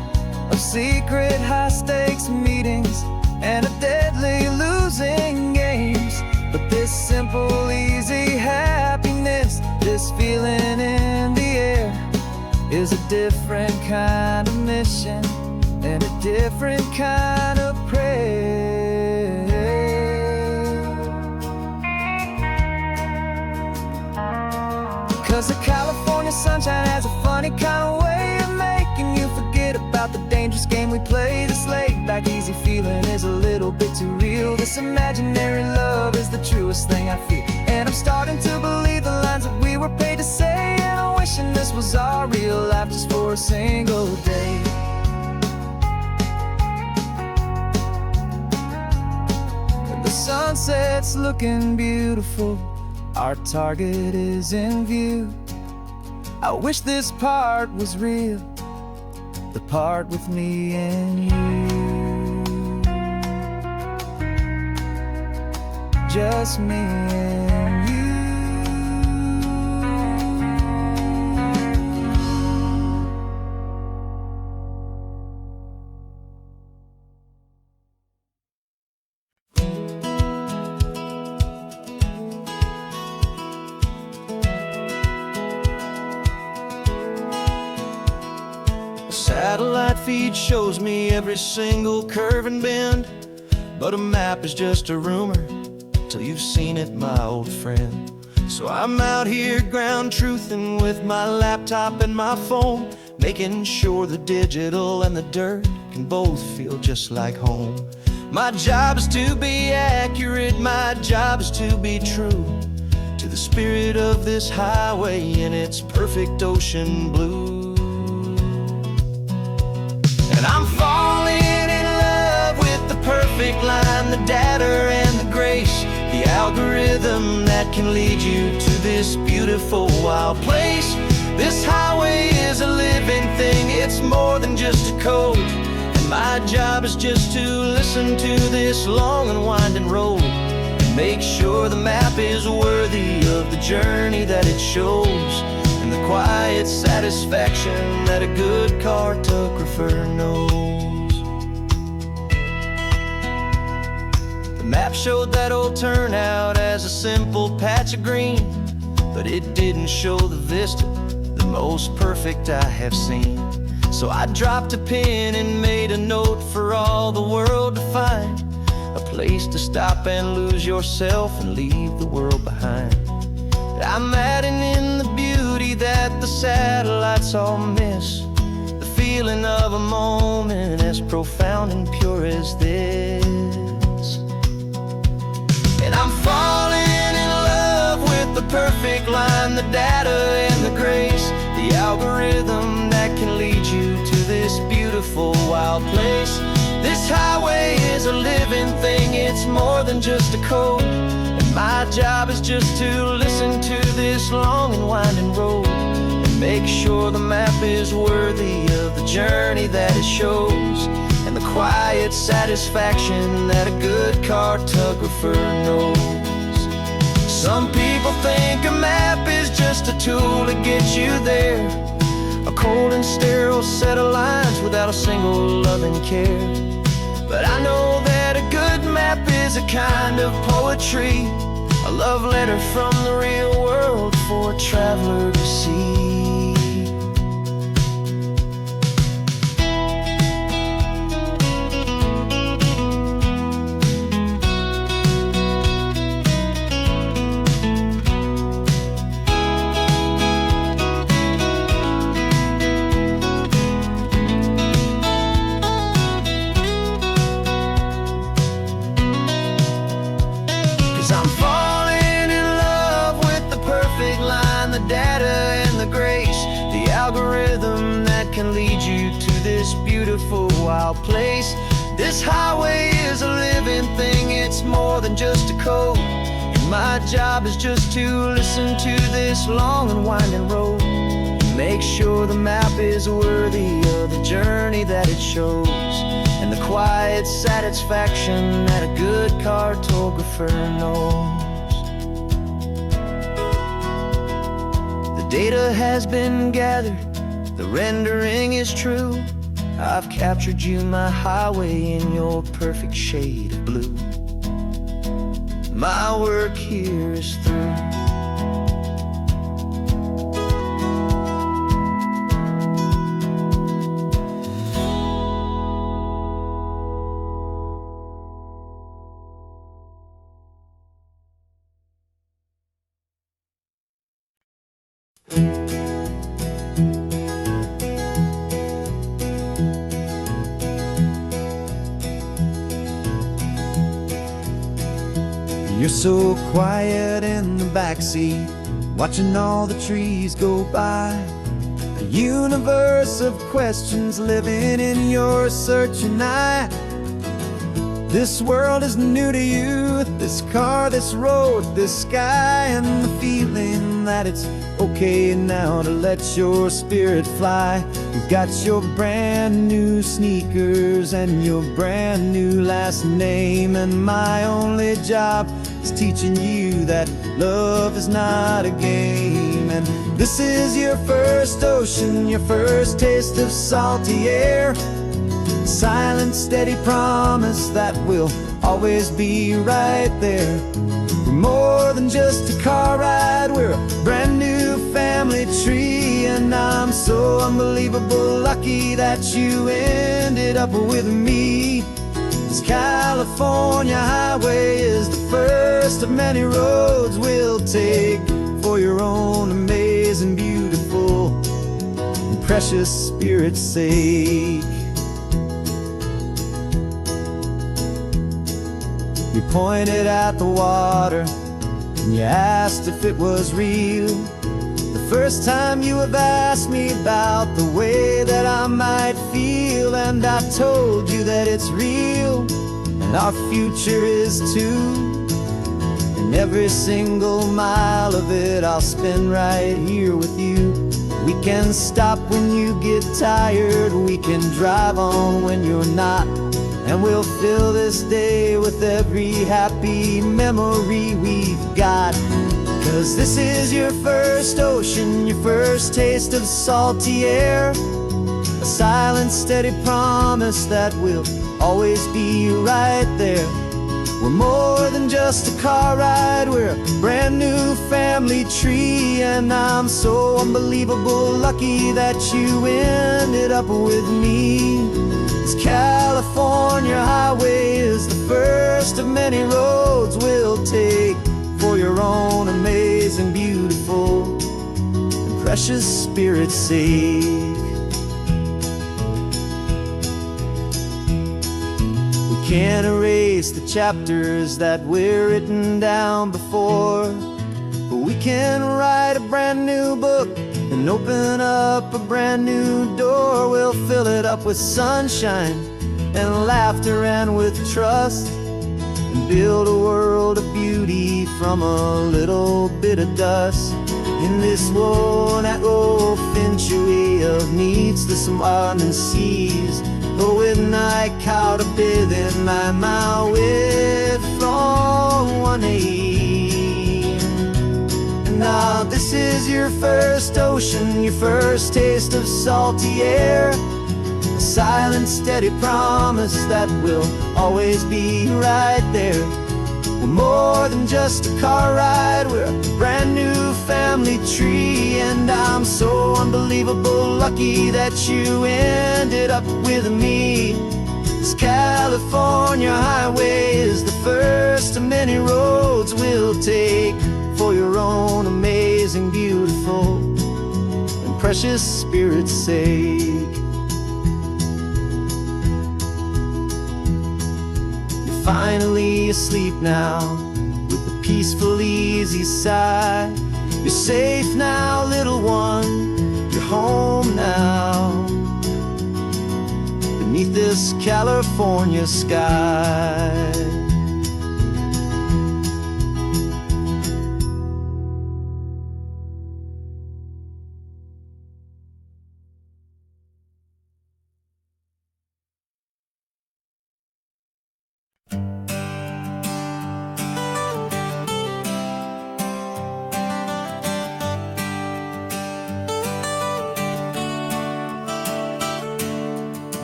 S1: of secret high-stakes meetings and a deadly losing games. But this simple, easy happiness, this feeling in the air, is a different kind of mission and a different kind of prayer. 'Cause the California sunshine has a funny kind of way of making you forget about the dangerous game we play. This laid back easy feeling is a little bit too real. This imaginary love is the truest thing I feel. And I'm starting to believe the lines that we were paid to say, and I'm wishing this was our real life just for a single day. And the sunset's looking beautiful, our target is in view. I wish this part was real, the part with me and you. Just me and you.
S2: Satellite feed shows me every single curve and bend, but a map is just a rumor till you've seen it, my old friend. So I'm out here ground truthing with my laptop and my phone, making sure the digital and the dirt can both feel just like home. My job is to be accurate, my job is to be true to the spirit of this highway in its perfect ocean blue. And I'm falling in love with the perfect line, the data and the grace, the algorithm that can lead you to this beautiful wild place. This highway is a living thing, it's more than just a code. And my job is just to listen to this long and winding road and make sure the map is worthy of the journey that it shows, and the quiet satisfaction that a good cartographer knows. The map showed that old turnout as a simple patch of green, but it didn't show the vista, the most perfect I have seen. So I dropped a pin and made a note for all the world to find, a place to stop and lose yourself and leave the world behind. I'm adding in the beauty that the satellites all miss, the feeling of a moment as profound and pure as this. And I'm falling in love with the perfect line, the data and the grace, the algorithm that can lead you to this beautiful wild place. This highway is a living thing, it's more than just a code. My job is just to listen to this long and winding road and make sure the map is worthy of the journey that it shows, and the quiet satisfaction that a good cartographer knows. Some people think a map is just a tool to get you there, a cold and sterile set of lines without a single loving care. But I know that a good map is a kind of poetry, a love letter from the real world for a traveler to see. 'Cause I'm falling in love with the perfect line, the data and the grace, the algorithm that can lead you to this beautiful wild place. This highway is a living thing, it's more than just a code. And my job is just to listen to this long and winding road, and make sure the map is worthy of the journey that it shows, and the quiet satisfaction that a good cartographer knows. The data has been gathered, the rendering is true. I've captured you, my highway, in your perfect shade of blue. My work here is through.
S1: You're so quiet in the backseat, watching all the trees go by. A universe of questions living in your searching eye. This world is new to you, this car, this road, this sky, and the feeling that it's okay now to let your spirit fly. You've got your brand new sneakers and your brand new last name, and my only job is teaching you that love is not a game. And this is your first ocean, your first taste of salty air, silent, steady promise that we'll always be right there. We're more than just a car ride, we're a brand new family tree, and I'm so unbelievable lucky that you ended up with me. This California highway is the first of many roads we'll take for your own amazing, beautiful, and precious spirit's sake. You pointed at the water and you asked if it was real. The first time you have asked me about the way that I might feel, and I told you that it's real and our future is too. And every single mile of it I'll spend right here with you. We can stop when you get tired, we can drive on when you're not, and we'll fill this day with every happy memory we've got. 'Cause this is your first ocean, your first taste of salty air, a silent, steady promise that we'll always be right there. We're more than just a car ride, we're a brand new family tree, and I'm so unbelievable lucky that you ended up with me. This California highway is the first of many roads we'll take for your own amazing, beautiful, and precious spirit's sake. We can't erase the chapters that we're written down before, but we can write a brand new book and open up a brand new door. We'll fill it up with sunshine and laughter and with trust, and build a world of beauty from a little bit of dust. In this world that finchaway of needs the smiling seas, oh, with night caught a bit in my way from one aim. Now this is your first ocean, your first taste of salty air, a silent, steady promise that we'll always be right there. We're more more than just a car ride. We're a brand new family tree, and I'm so unbelievable lucky that you ended up with me. This California highway is the first of many roads we'll take for your own amazing, beautiful, and precious spirit's sake. You're finally asleep now with a peaceful, easy sigh. You're safe now, little one, you're home now, beneath this California sky.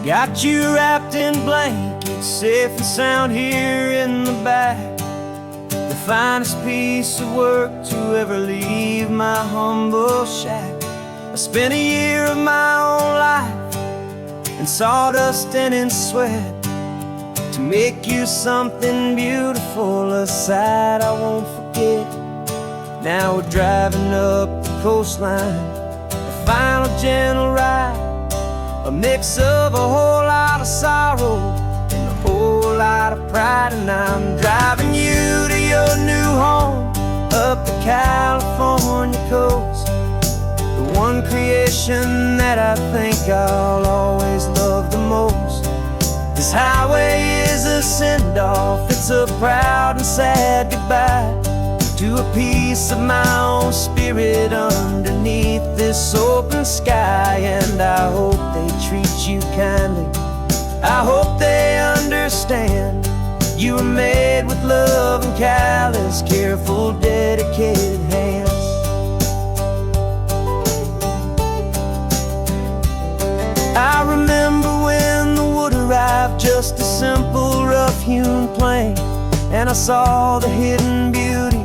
S1: Got you wrapped in blankets, safe and sound here in the back. The finest piece of work to ever leave my humble shack. I spent a year of my own life in sawdust and in sweat to make you something beautiful, a sight I won't forget. Now we're driving up the coastline, the final gentle ride, a mix of a whole lot of sorrow and a whole lot of pride. And I'm driving you to your new home up the California coast, the one creation that I think I'll always love the most. This highway is a send-off, it's a proud and sad goodbye to a piece of my own spirit underneath this open sky. And I hope they treat you kindly, I hope they understand you were made with love and callous, careful, dedicated hands. I remember when the wood arrived, just a simple rough-hewn plank, and I saw the hidden beauty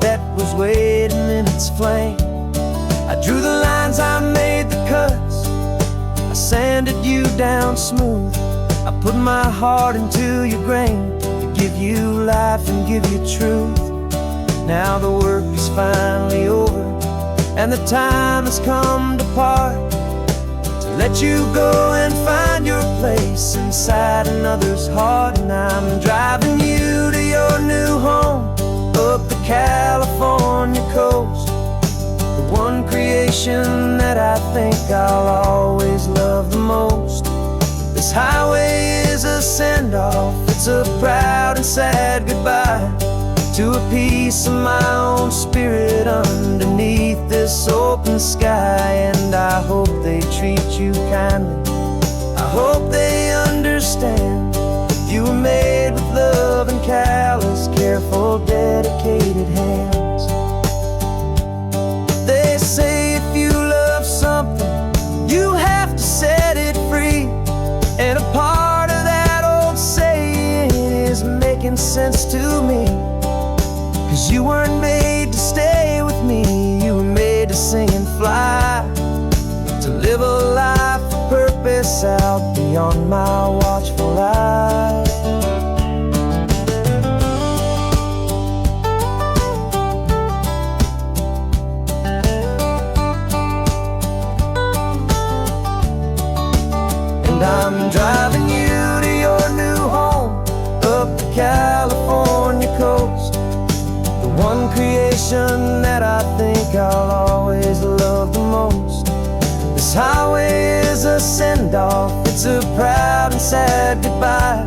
S1: that was waiting in its flame. I drew the lines, I made the cuts, I sanded you down smooth. I put my heart into your grain to give you life and give you truth. Now the work is finally over, and the time has come to part, to let you go and find your place inside another's heart. And I'm driving you to your new home up the California coast, the one creation that I think I'll always love the most. This highway is a send-off, it's a proud and sad goodbye to a piece of my own spirit underneath this open sky. And I hope they treat you kindly, I hope they understand you were made with love and callous, careful, dedicated hands. They say if you love something, you have to set it free. And a part of that old saying is making sense to me, 'cause you weren't made to stay with me, you were made to sing and fly, to live a life of purpose out beyond my watchful eye. And I'm driving you to your new home up the California coast, the one creation that I think I'll always love the most. This highway is a send-off, it's a proud and sad goodbye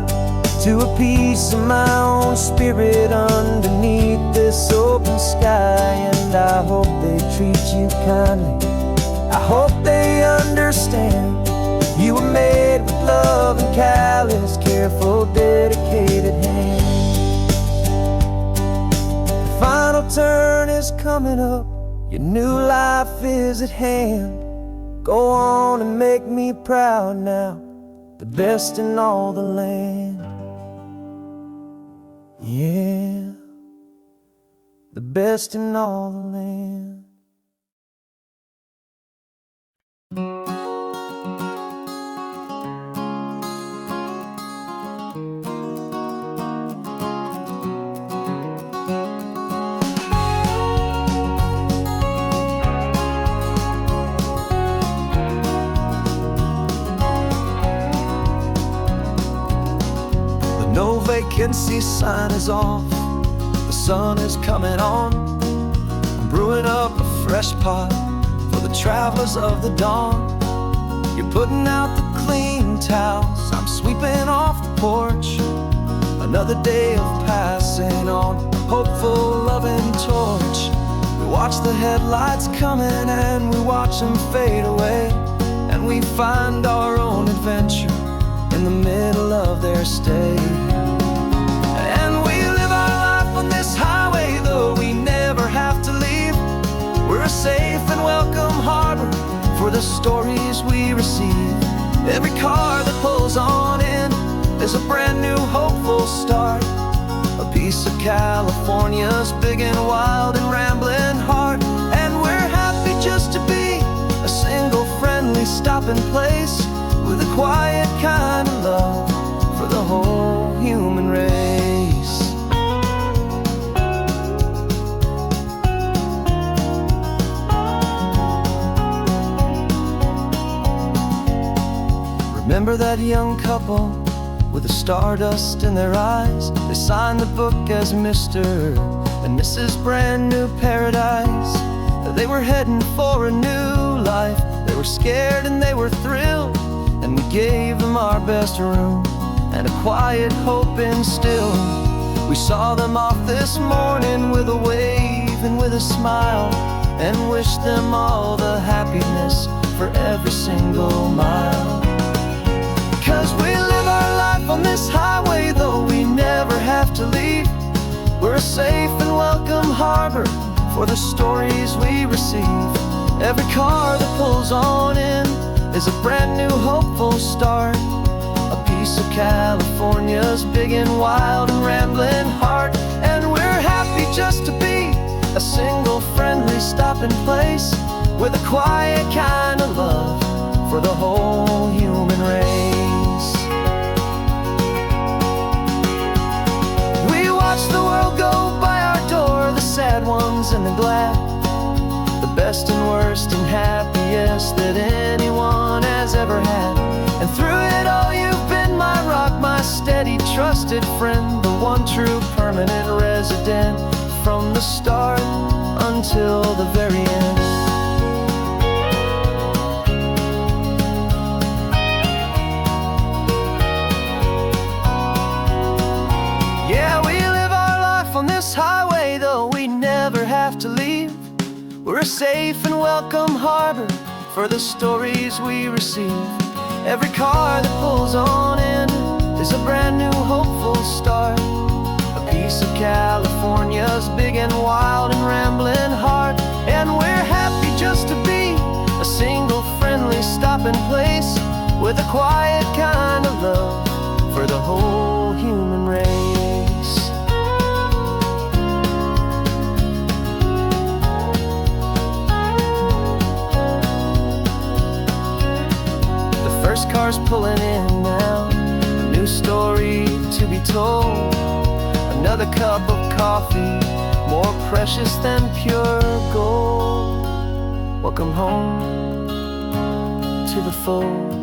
S1: to a piece of my own spirit underneath this open sky. And I hope they treat you kindly, I hope they understand you were made with love and callous, careful, dedicated hands. The final turn is coming up, your new life is at hand. Go on and make me proud now, the best in all the land. Yeah. the best in all the land.
S2: No vacancy sign is off, the sun is coming on. I'm brewing up a fresh pot for the travelers of the dawn. You're putting out the clean towels, I'm sweeping off the porch. Another day of passing on, a hopeful, loving torch. We watch the headlights coming and we watch them fade away, and we find our own adventure in the middle of their stay. And we live our life on this highway, though we never have to leave. We're a safe and welcome harbor for the stories we receive. Every car that pulls on in is a brand new hopeful start, a piece of California's big and wild and rambling heart. And we're happy just to be a single friendly stopping place, with a quiet kind of love for the whole human race. Remember that young couple with the stardust in their eyes? They signed the book as Mr. and Mrs. Brand New Paradise. They were heading for a new life. They were scared and they were thrilled, and we gave them our best room and a quiet hope instilled. We saw them off this morning with a wave and with a smile, and wished them all the happiness for every single mile. 'Cause we live our life on this highway, though we never have to leave. We're a safe and welcome harbor for the stories we receive. Every car that pulls on in is a brand new hopeful start, a piece of California's big and wild and rambling heart. And we're happy just to be a single friendly stopping place, with a quiet kind of love for the whole human race. We watch the world go by our door, the sad ones and the glad, the best and worst and happiest that anyone has ever had. And through it all you've been my rock, my steady trusted friend, the one true permanent resident, from the start until the very end. Yeah, we live our life on this highway, though we never have to leave. We're a safe and welcome harbor for the stories we receive. Every car that pulls on in is a brand new hopeful start, a piece of California's big and wild and rambling heart. And we're happy just to be a single friendly stopping place, with a quiet kind of love for the whole human race. First car's pulling in now, a new story to be told. Another cup of coffee, more precious than pure gold. Welcome home to the fold.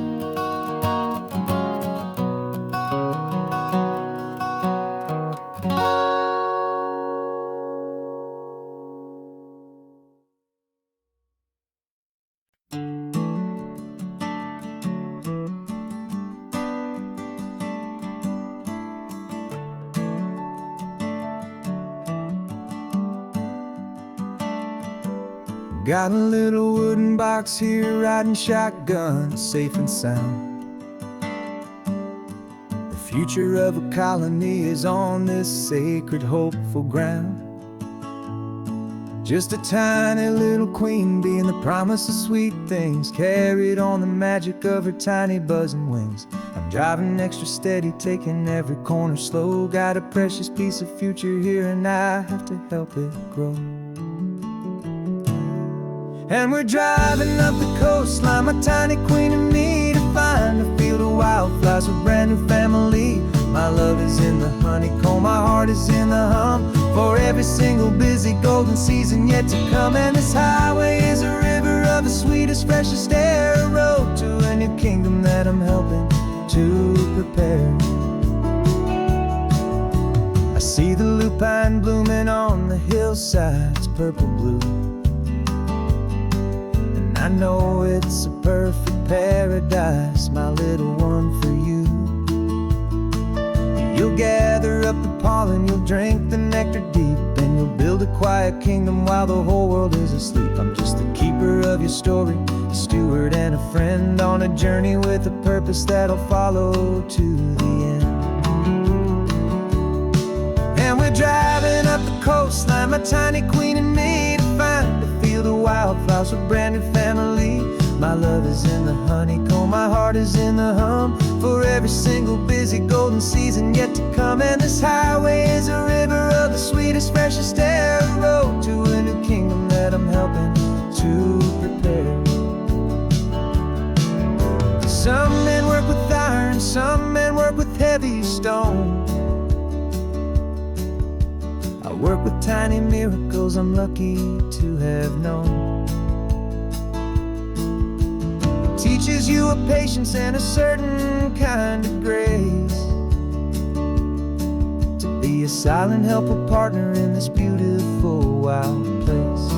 S1: Got a little wooden box here, riding shotgun, safe and sound. The future of a colony is on this sacred, hopeful ground. Just a tiny little queen bee, and the promise of sweet things carried on the magic of her tiny buzzing wings. I'm driving extra steady, taking every corner slow. Got a precious piece of future here and I have to help it grow. And we're driving up the coastline, my tiny queen and me, to find a field of wildflowers with brand new family. My love is in the honeycomb, my heart is in the hum, for every single busy golden season yet to come. And this highway is a river of the sweetest, freshest air, a road to a new kingdom that I'm helping to prepare. I see the lupine blooming on the hillsides, purple blue, and I know it's a perfect paradise, my little one, for you. You'll gather up the pollen, you'll drink the nectar deep, and you'll build a quiet kingdom while the whole world is asleep. I'm just the keeper of your story, a steward and a friend, on a journey with a purpose that'll follow to the end. And we're driving up the coastline, my tiny queen and me, to find a field of wildflowers with brand new family. My love is in the honeycomb, my heart is in the hum, for every single busy golden season yet to come. And this highway is a river of the sweetest, freshest air, a road to a new kingdom that I'm helping to prepare. Some men work with iron, some men work with heavy stone. I work with tiny miracles I'm lucky to have known. Teaches you a patience and a certain kind of grace, to be a silent, helpful partner in this beautiful wild place.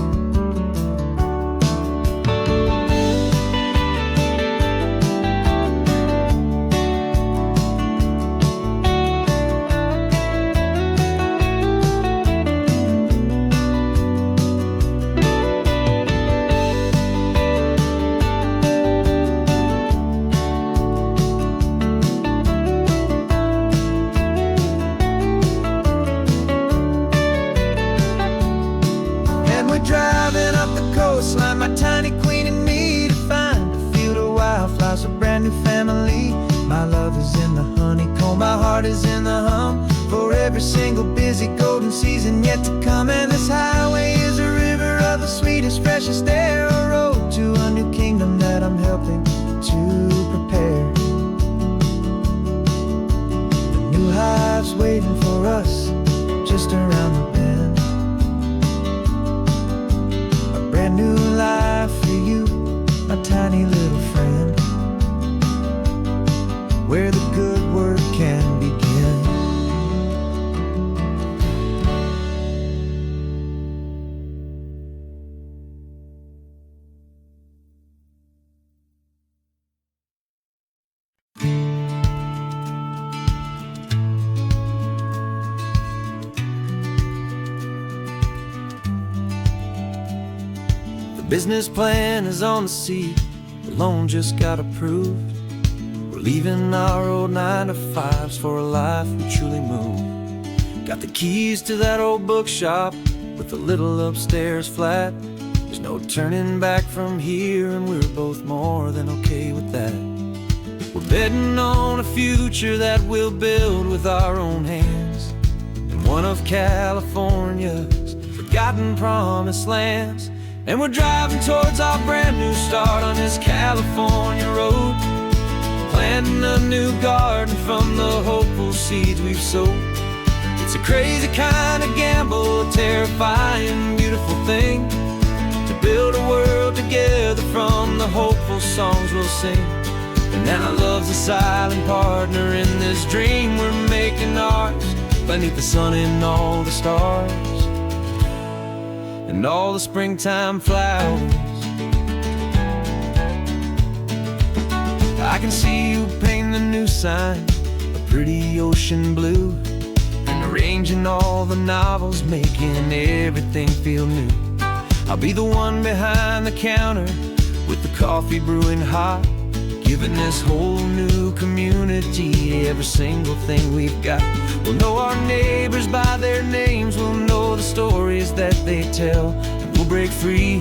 S1: Driving up the coastline, my tiny queen and me, to find a field of wildflowers, a brand new family. My love is in the honeycomb, my heart is in the hum, for every single busy golden season yet to come. And this highway is a river of the sweetest, freshest air, a road to a new kingdom that I'm helping to prepare. The new hive's waiting for us just around the bend. New life for you, my tiny little friend, where the good work can begin. Business plan is on the seat, the loan just got approved. We're leaving our old 9-to-5s for a life we truly move. Got the keys to that old bookshop with the little upstairs flat. There's no turning back from here, and we're both more than okay with that. We're betting on a future that we'll build with our own hands, in one of California's forgotten promised lands. And we're driving towards our brand new start on this California road, planting a new garden from the hopeful seeds we've sowed. It's a crazy kind of gamble, a terrifying, beautiful thing, to build a world together from the hopeful songs we'll sing. And now love's a silent partner in this dream we're making ours, beneath the sun and all the stars and all the springtime flowers. I can see you painting the new sign a pretty ocean blue, and arranging all the novels, making everything feel new. I'll be the one behind the counter with the coffee brewing hot, giving this whole new community every single thing we've got. We'll know our neighbors by their names, we'll know the stories that they tell, and we'll break free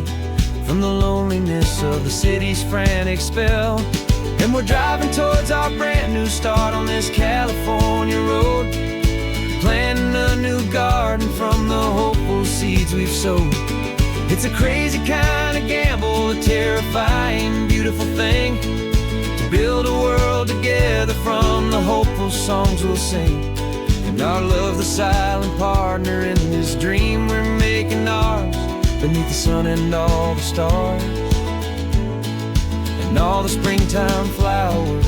S1: from the loneliness of the city's frantic spell.
S2: And we're driving towards our brand new start on this California road, planting a new garden from the hopeful seeds we've sowed. It's a crazy kind of gamble, a terrifying, beautiful thing, to build a world together from the hopeful songs we'll sing. And our love, the silent partner in this dream we're making ours, beneath the sun and all the stars, and all the springtime flowers.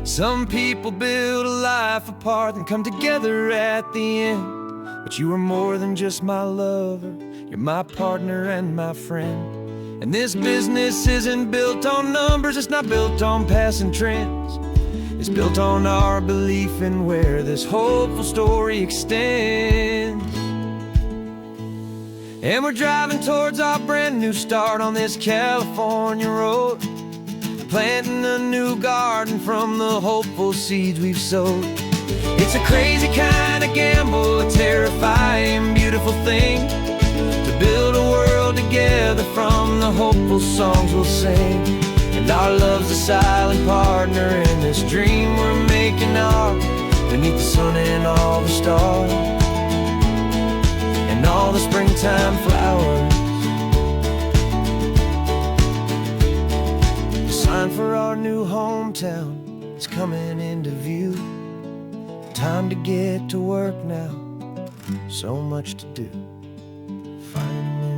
S2: Some people build a life apart and come together at the end, but you are more than just my lover, you're my partner and my friend. And this business isn't built on numbers, it's not built on passing trends. It's built on our belief in where this hopeful story extends. And we're driving towards our brand new start on this California road, planting a new garden from the hopeful seeds we've sowed. It's a crazy kind of gamble, a terrifying, beautiful thing, to build a world together from the hopeful songs we'll sing. And our love's a silent partner in this dream we're making ours, beneath the sun and all the stars, and all the springtime flowers. The sign for our new hometown is coming into view. Time to get to work now, so much to do. Finding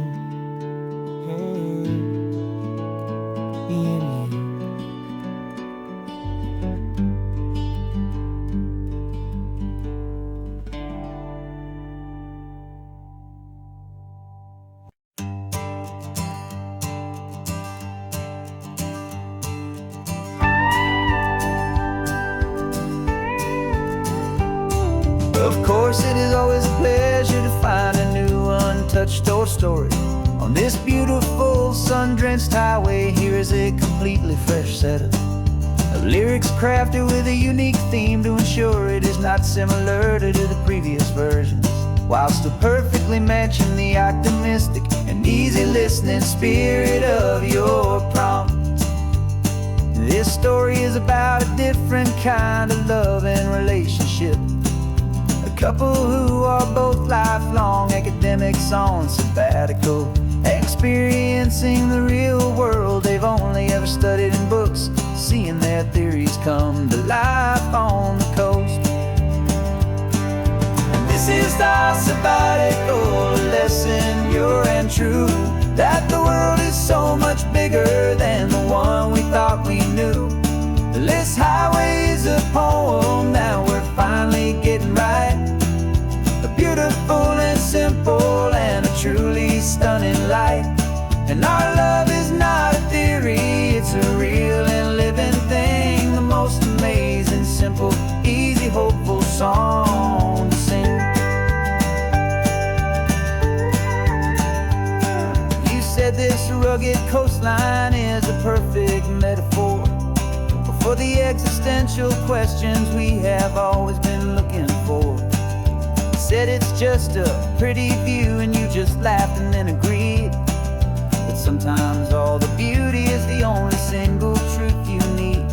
S2: me and you. Of course, it is always a pleasure to find a new untouched old story. On this beautiful sun-drenched highway, here is a completely fresh set of lyrics crafted with a unique theme to ensure it is not similar to the previous versions, while still perfectly matching the optimistic and easy listening spirit of your prompt. This story is about a different kind of love and relationship. A couple who are both lifelong academics on sabbatical, experiencing the real world they've only ever studied in books, seeing their theories come to life on the coast. And this is our sabbatical lesson, pure and true, that the world is so much bigger than the one we thought we knew. This highway is a poem that we're finally getting right, a beautiful and simple and a truly stunning light. And our love is not a theory, it's a real and living thing, the most amazing, simple, easy, hopeful song to sing. You said this rugged coastline is a perfect metaphor for the existential questions we have always been looking for. You said it's just a pretty view and you just laughed and then agreed, but sometimes all the beauty is the only single truth you need.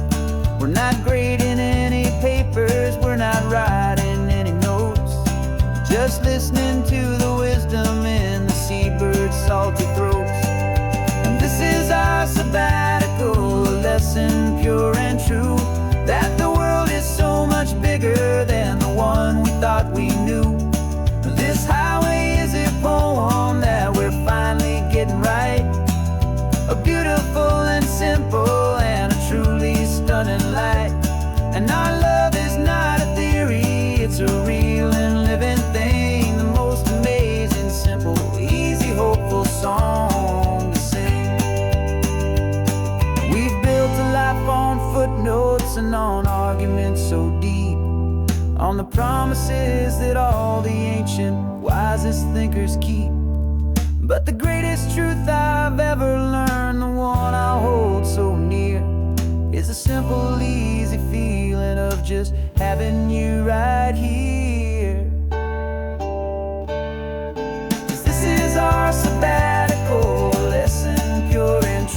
S2: We're not grading any papers, we're not writing any notes, just listening to the wisdom in the seabird's salty throats. And this is our sabbatical, a lesson pure and true, that the world is so much bigger than the one we thought we knew. This highway is a poem that we're finally getting right, a beautiful and simple and a truly stunning light. And our love is not a theory, it's a real and living thing, the most amazing, simple, easy, hopeful song to sing. We've built a life on footnotes and on arguments so deep, on the promises that all the ancient, wisest thinkers keep. But the greatest truth I've ever learned, the one I hold so near, is a simple, easy feeling of just having you right here. 'Cause this is our sabbatical lesson, pure and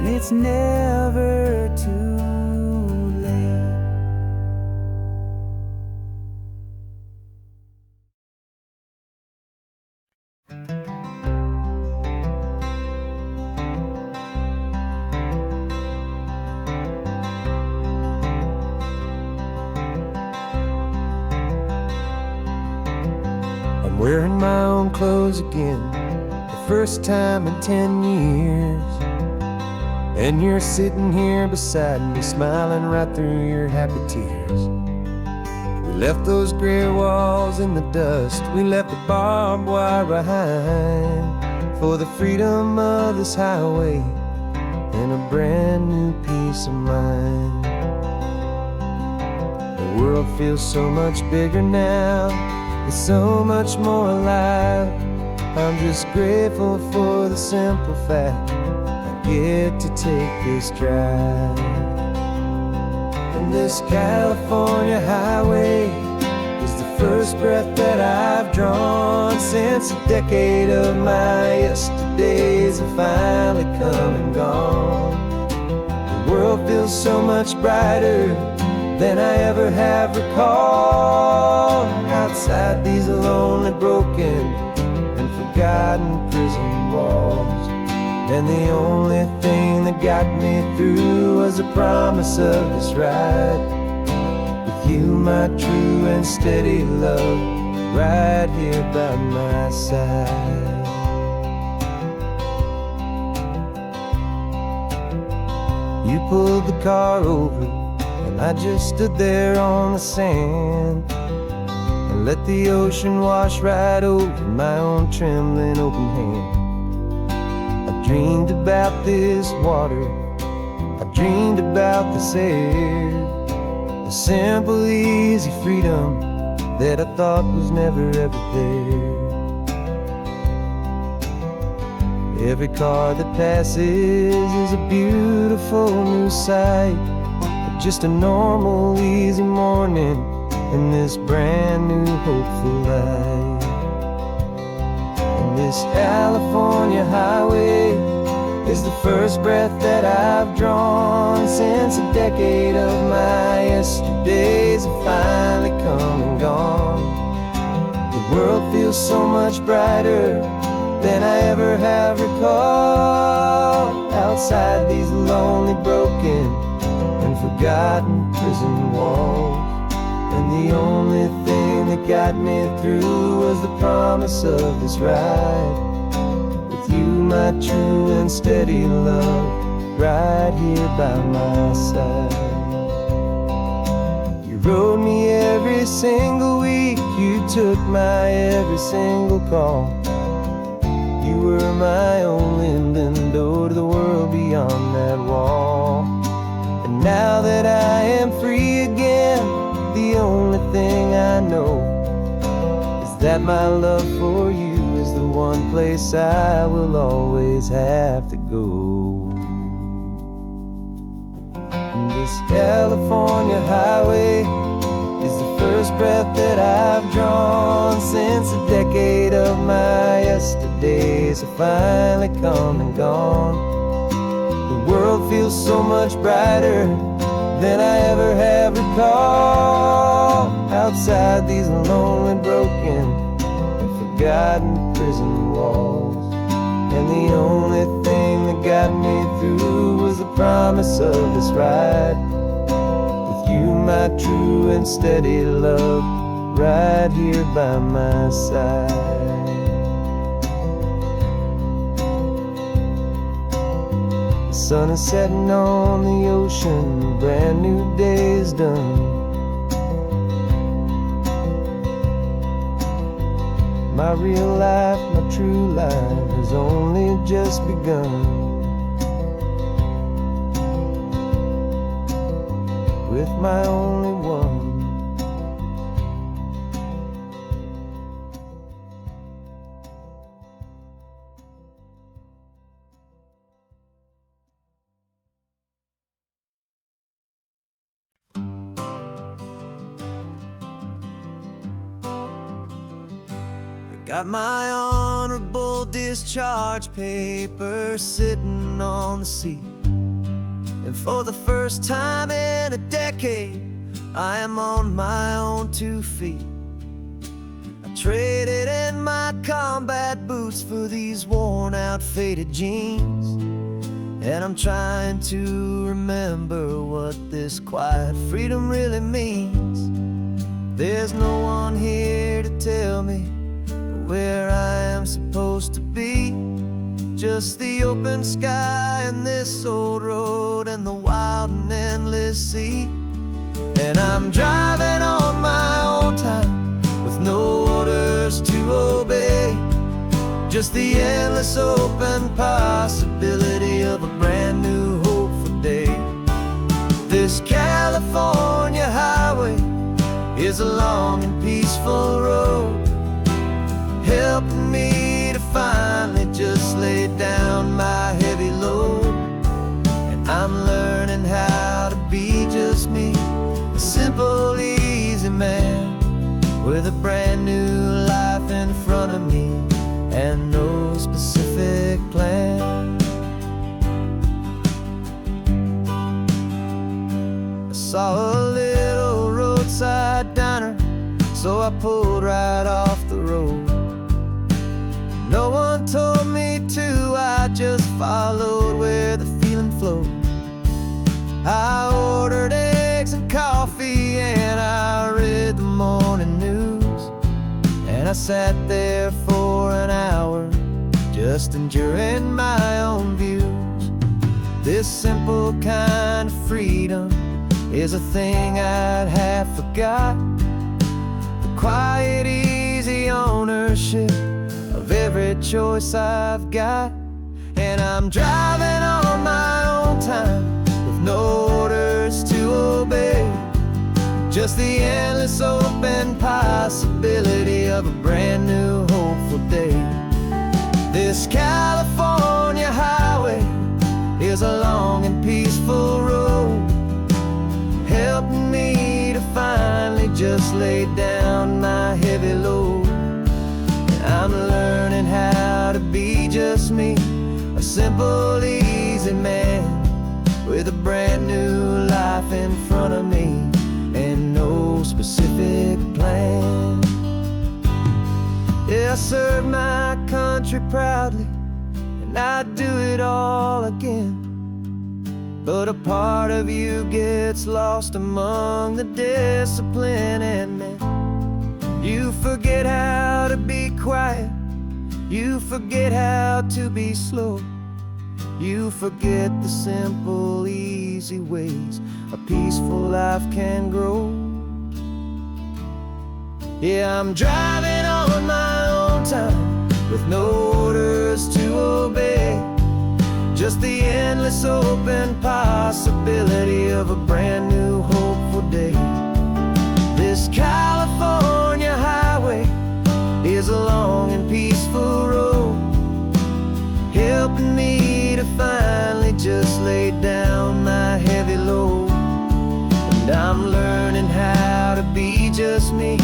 S1: it's never too late.
S3: I'm wearing my own clothes again, the first time in 10 years. And you're sitting here beside me, smiling right through your happy tears. We left those gray walls in the dust, we left the barbed wire behind, for the freedom of this highway and a brand new peace of mind. The world feels so much bigger now, it's so much more alive. I'm just grateful for the simple fact I get to take this drive. And this California highway is the first breath that I've drawn since a decade of my yesterdays have finally come and gone. The world feels so much brighter than I ever have recalled. Outside these lonely, broken, and forgotten prison walls, and the only thing that got me through was the promise of this ride with you, my true and steady love, right here by my side. You pulled the car over and I just stood there on the sand and let the ocean wash right over my own trembling open hand. I dreamed about this water, I dreamed about this air, the simple, easy freedom that I thought was never ever there. Every car that passes is a beautiful new sight, but just a normal, easy morning in this brand new, hopeful life. And this California highway is the first breath that I've drawn since a decade of my yesterdays have finally come and gone. The world feels so much brighter than I ever have recalled. Outside these lonely, broken, and forgotten prison walls, and the only thing that got me through was the promise of this ride with you, my true and steady love, right here by my side. You rode me every single week, you took my every single call. You were my only window to the world beyond that wall. And now that I am free again, the only thing I know is that my love for you is the one place I will always have to go. And this California highway is the first breath that I've drawn since a decade of my yesterdays have finally come and gone. The world feels so much brighter than I ever have recalled. Outside these lonely, broken, and forgotten prison walls, and the only thing that got me through was the promise of this ride with you, my true and steady love, right here by my side. The sun is setting on the ocean, a brand new day is done. My real life, my true life has only just begun. With my only one. Got my honorable discharge paper sitting on the seat. And for the first time in a decade, I am on my own 2 feet. I traded in my combat boots for these worn out faded jeans. And I'm trying to remember what this quiet freedom really means. There's no one here to tell me where I am supposed to be. Just the open sky and this old road and the wild and endless sea. And I'm driving on my own time with no orders to obey. Just the endless open possibility of a brand new hopeful day. This California highway is a long and peaceful road, helping me to finally just lay down my heavy load. And I'm learning how to be just me, a simple, easy man with a brand new life in front of me and no specific plan. I saw a little roadside diner, so I pulled right off the road. No one told me to, I just followed where the feeling flowed. I ordered eggs and coffee and I read the morning news. And I sat there for an hour, just enjoying my own views. This simple kind of freedom is a thing I'd have forgot. The quiet, easy ownership of every choice I've got. And I'm driving on my own time with no orders to obey. Just the endless open possibility of a brand new hopeful day. This California highway is a long and peaceful road, helping me to finally just lay down my heavy load. And I'm learning how to be just me, a simple, easy man with a brand new life in front of me and no specific plan. Yeah, I served my country proudly, and I'd do it all again. But a part of you gets lost among the discipline and men. You forget how to be quiet, you forget how to be slow. You forget the simple, easy ways a peaceful life can grow. Yeah, I'm driving on my own time with no orders to obey. Just the endless open possibility of a brand new hopeful day. This California highway is a long and peaceful road, helping me to finally just lay down my heavy load. And I'm learning how to be just me,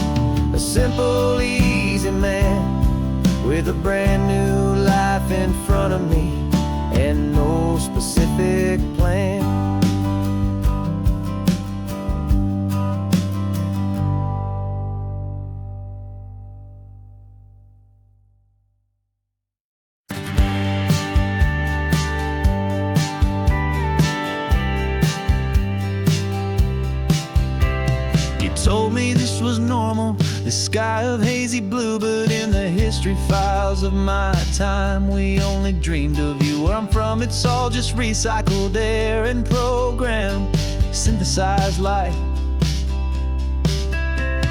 S3: a simple, easy man with a brand new life in front of me and no specific plan.
S2: Told me this was normal, this sky of hazy blue, but in the history files of my time, we only dreamed of you. Where I'm from, it's all just recycled air and programmed, synthesized light.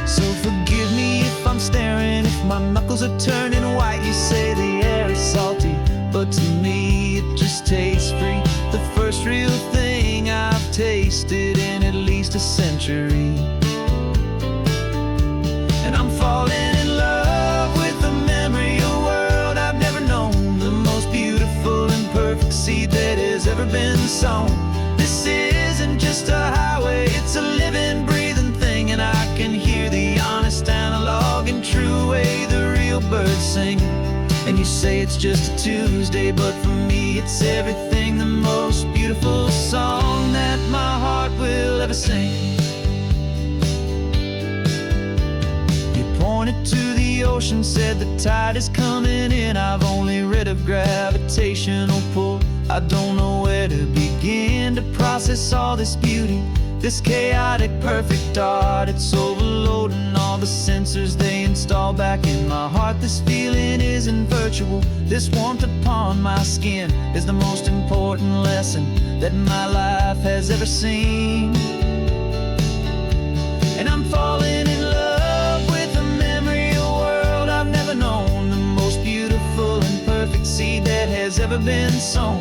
S2: So forgive me if I'm staring, if my knuckles are turning white. You say the air is salty, but to me it just tastes free. The first real thing I've tasted in at least a century. And I'm falling in love with the memory of a world I've never known, the most beautiful and perfect seed that has ever been sown. This isn't just a highway, it's a living, breathing thing, and I can hear the honest, analog, and true way the real birds sing. And you say it's just a Tuesday, but for me it's everything, the most beautiful song
S1: sing. He pointed to the ocean, said the tide is coming in. I've only read of gravitational pull. I don't know where to begin to process all this beauty, this chaotic, perfect art. It's overloading all the sensors they install back in my heart. This feeling isn't virtual. This warmth upon my skin is the most important lesson that my life has ever seen. And I'm falling in love with the memory of a world I've never known, the most beautiful and perfect seed that has ever been sown.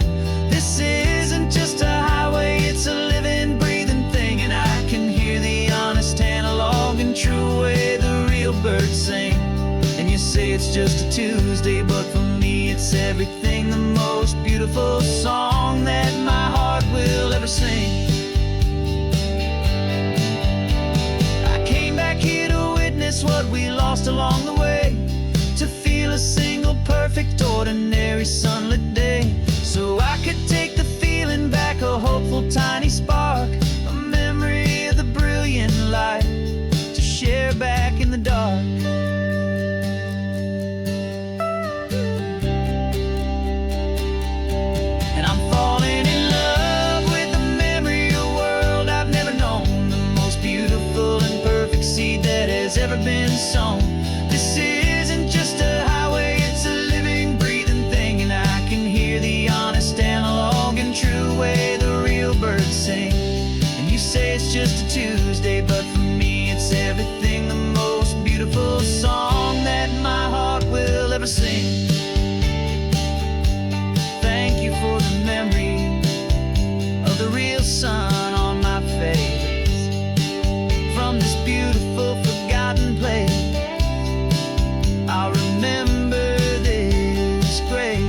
S1: This isn't just a highway, it's a living, breathing thing. And I can hear the honest analog and true way the real birds sing. And you say it's just a Tuesday, but for me it's everything, the most beautiful song that my heart will ever sing. I came back here to witness what we lost along the way, to feel a single perfect ordinary sunlit day, so I could take the feeling back, a hopeful tiny spark, a memory of the brilliant light to share back in the dark. And I'm falling in love with the memory of a world I've never known, the most beautiful and perfect seed that has ever been sown. This isn't just a highway, it's a living, breathing thing. And I can hear the honest analog and true way the real birds sing. And you say it's just a Tuesday, but for me it's everything, the most beautiful song that my heart will ever sing. Thank you for the memory of the real sun on my face, from this beautiful forgotten place. I'll remember this grace.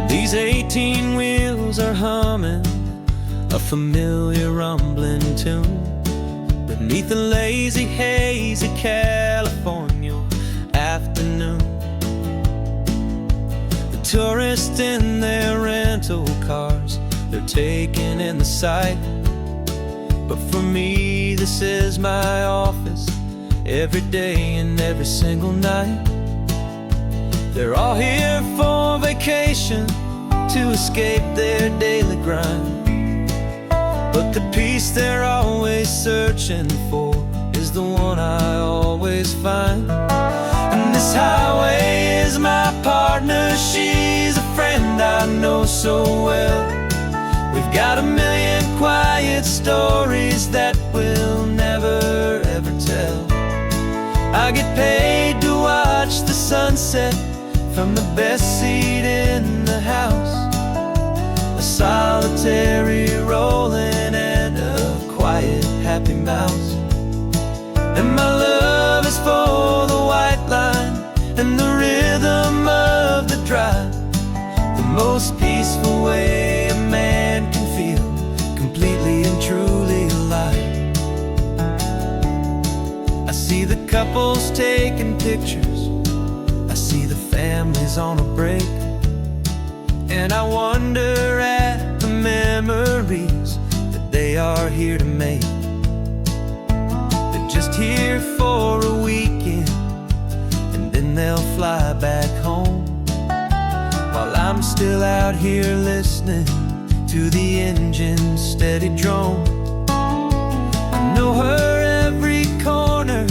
S3: These 18 wheels are humming a familiar rumbling tune beneath the lazy haze of California afternoon. The tourists in their rental cars, they're taking in the sight. But for me, this is my office, every day and every single night. They're all here for vacation, to escape their daily grind. But the peace they're always searching for is the one I always find. And this highway is my partner, she's a friend I know so well. We've got a million quiet stories that we'll never ever tell. I get paid to watch the sunset from the best seat in the house, a solitary rolling and a quiet happy mouse. And my love is for the white line and the rhythm of the drive, the most peaceful way a man can feel completely and truly alive. I see the couples taking pictures, I see the families on a break, and I wonder at the memories that they are here to make. They're just here for a weekend, and then they'll fly back home, while I'm still out here listening to the engine's steady drone. I know her every corner,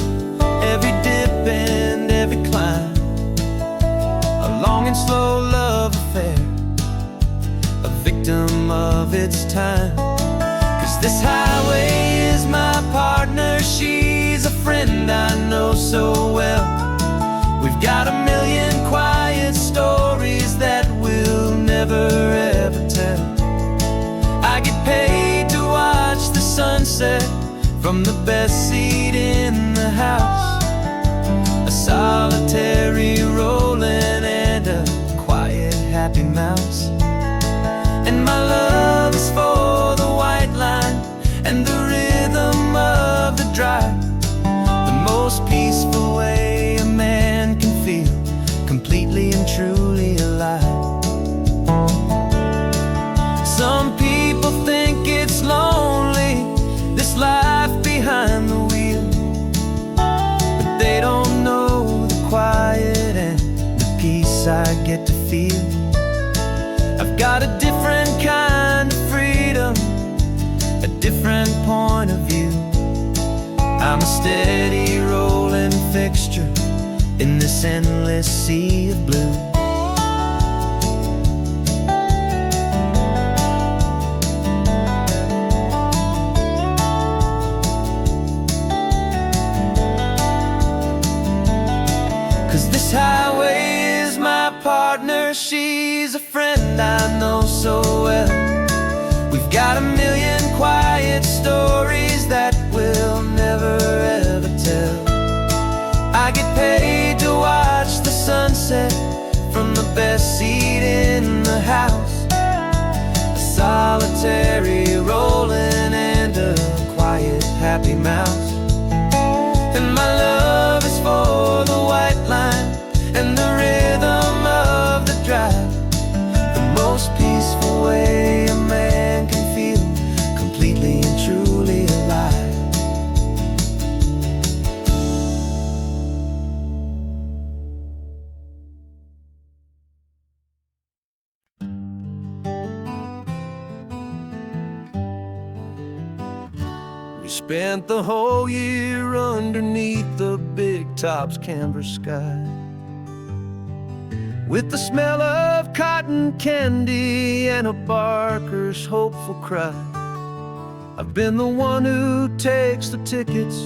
S3: every dip and every climb, a long and slow love affair, a victim of its time. 'Cause this highway is my partner, she's a friend I know so well. We've got a million quiet stories that we'll never ever tell. I get paid to watch the sunset from the best seat in the house, a solitary rolling and a quiet happy mouse.
S1: I get to feel. I've got a different kind of freedom, a different point of view. I'm a steady rolling fixture in this endless sea of blue. 'Cause this highway is my partner, she's a friend I know so well. We've got a million quiet stories that we'll never ever tell. I get paid to watch the sunset from the best seat in the house. A solitary rolling and a quiet happy mouse. And my love is for the white line and the rhythm of the drive. The most peaceful way a man can feel completely and truly alive. We spent the whole year underneath the big top's canvas sky, with the smell of cotton candy and a barker's hopeful cry. I've been the one who takes the tickets,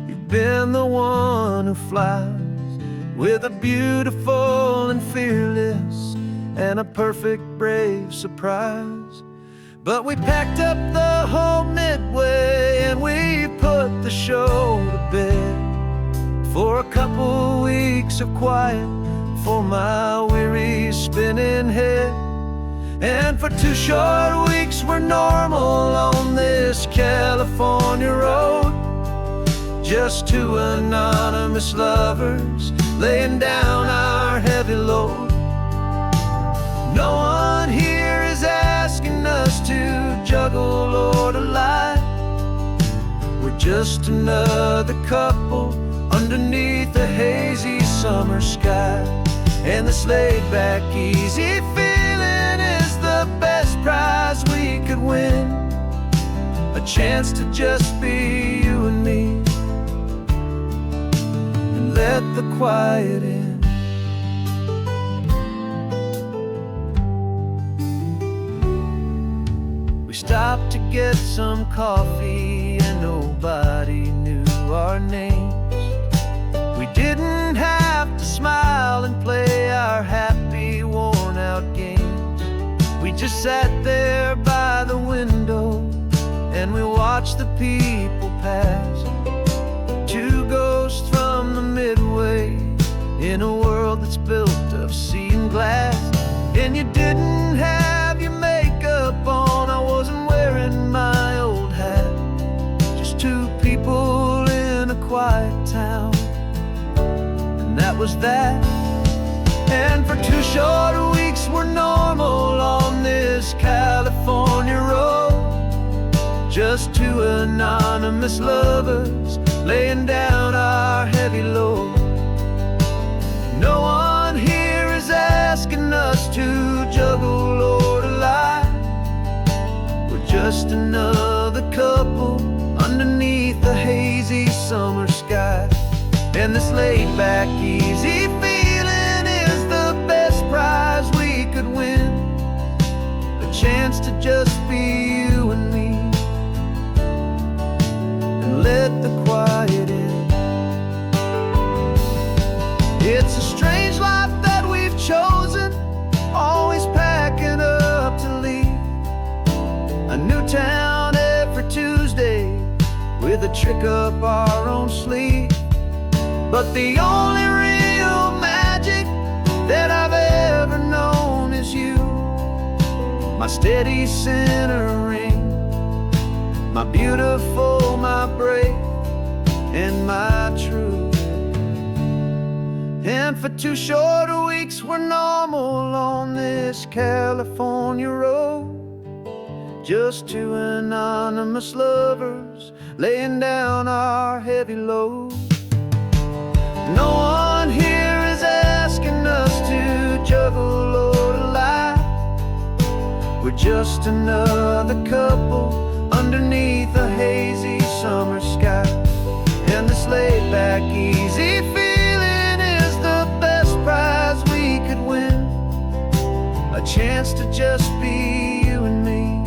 S1: you've been the one who flies, with a beautiful and fearless and a perfect brave surprise. But we packed up the whole midway and we put the show to bed for a couple weeks of quiet for my weary spinning head. And for 2 short weeks we're normal on this California road, just 2 anonymous lovers laying down our heavy load. No one here is asking us to juggle or to lie. We're just another couple underneath a hazy summer sky. And this laid-back, easy feeling is the best prize we could win. A chance to just be you and me, and let the quiet in. We stopped to get some coffee and nobody knew our names. We didn't have to smile and play our happy, worn-out games. We just sat there by the window and we watched the people pass. 2 ghosts from the midway in a world that's built of sea and glass. And you didn't have your makeup on, I wasn't wearing my old hat. Just 2 people in a quiet town, and that was that. And for 2 short weeks we're normal on this California road, just 2 anonymous lovers laying down our heavy load. No one here is asking us to juggle or to lie. We're just another couple underneath the hazy summer sky. And this laid-back, easy feeling is the best prize we could win. A chance to just be you and me, and let the quiet in. It's a strange life that we've chosen, always packing up to leave. A new town every Tuesday with a trick up our own sleeve. But the only real magic that I've ever known is you, my steady centering, my beautiful, my brave, and my true. And for 2 short weeks we're normal on this California road, just 2 anonymous lovers laying down our heavy load. No one here is asking us to just another couple underneath a hazy summer sky. And this laid back, easy feeling is the best prize we could win. A chance to just be you and me,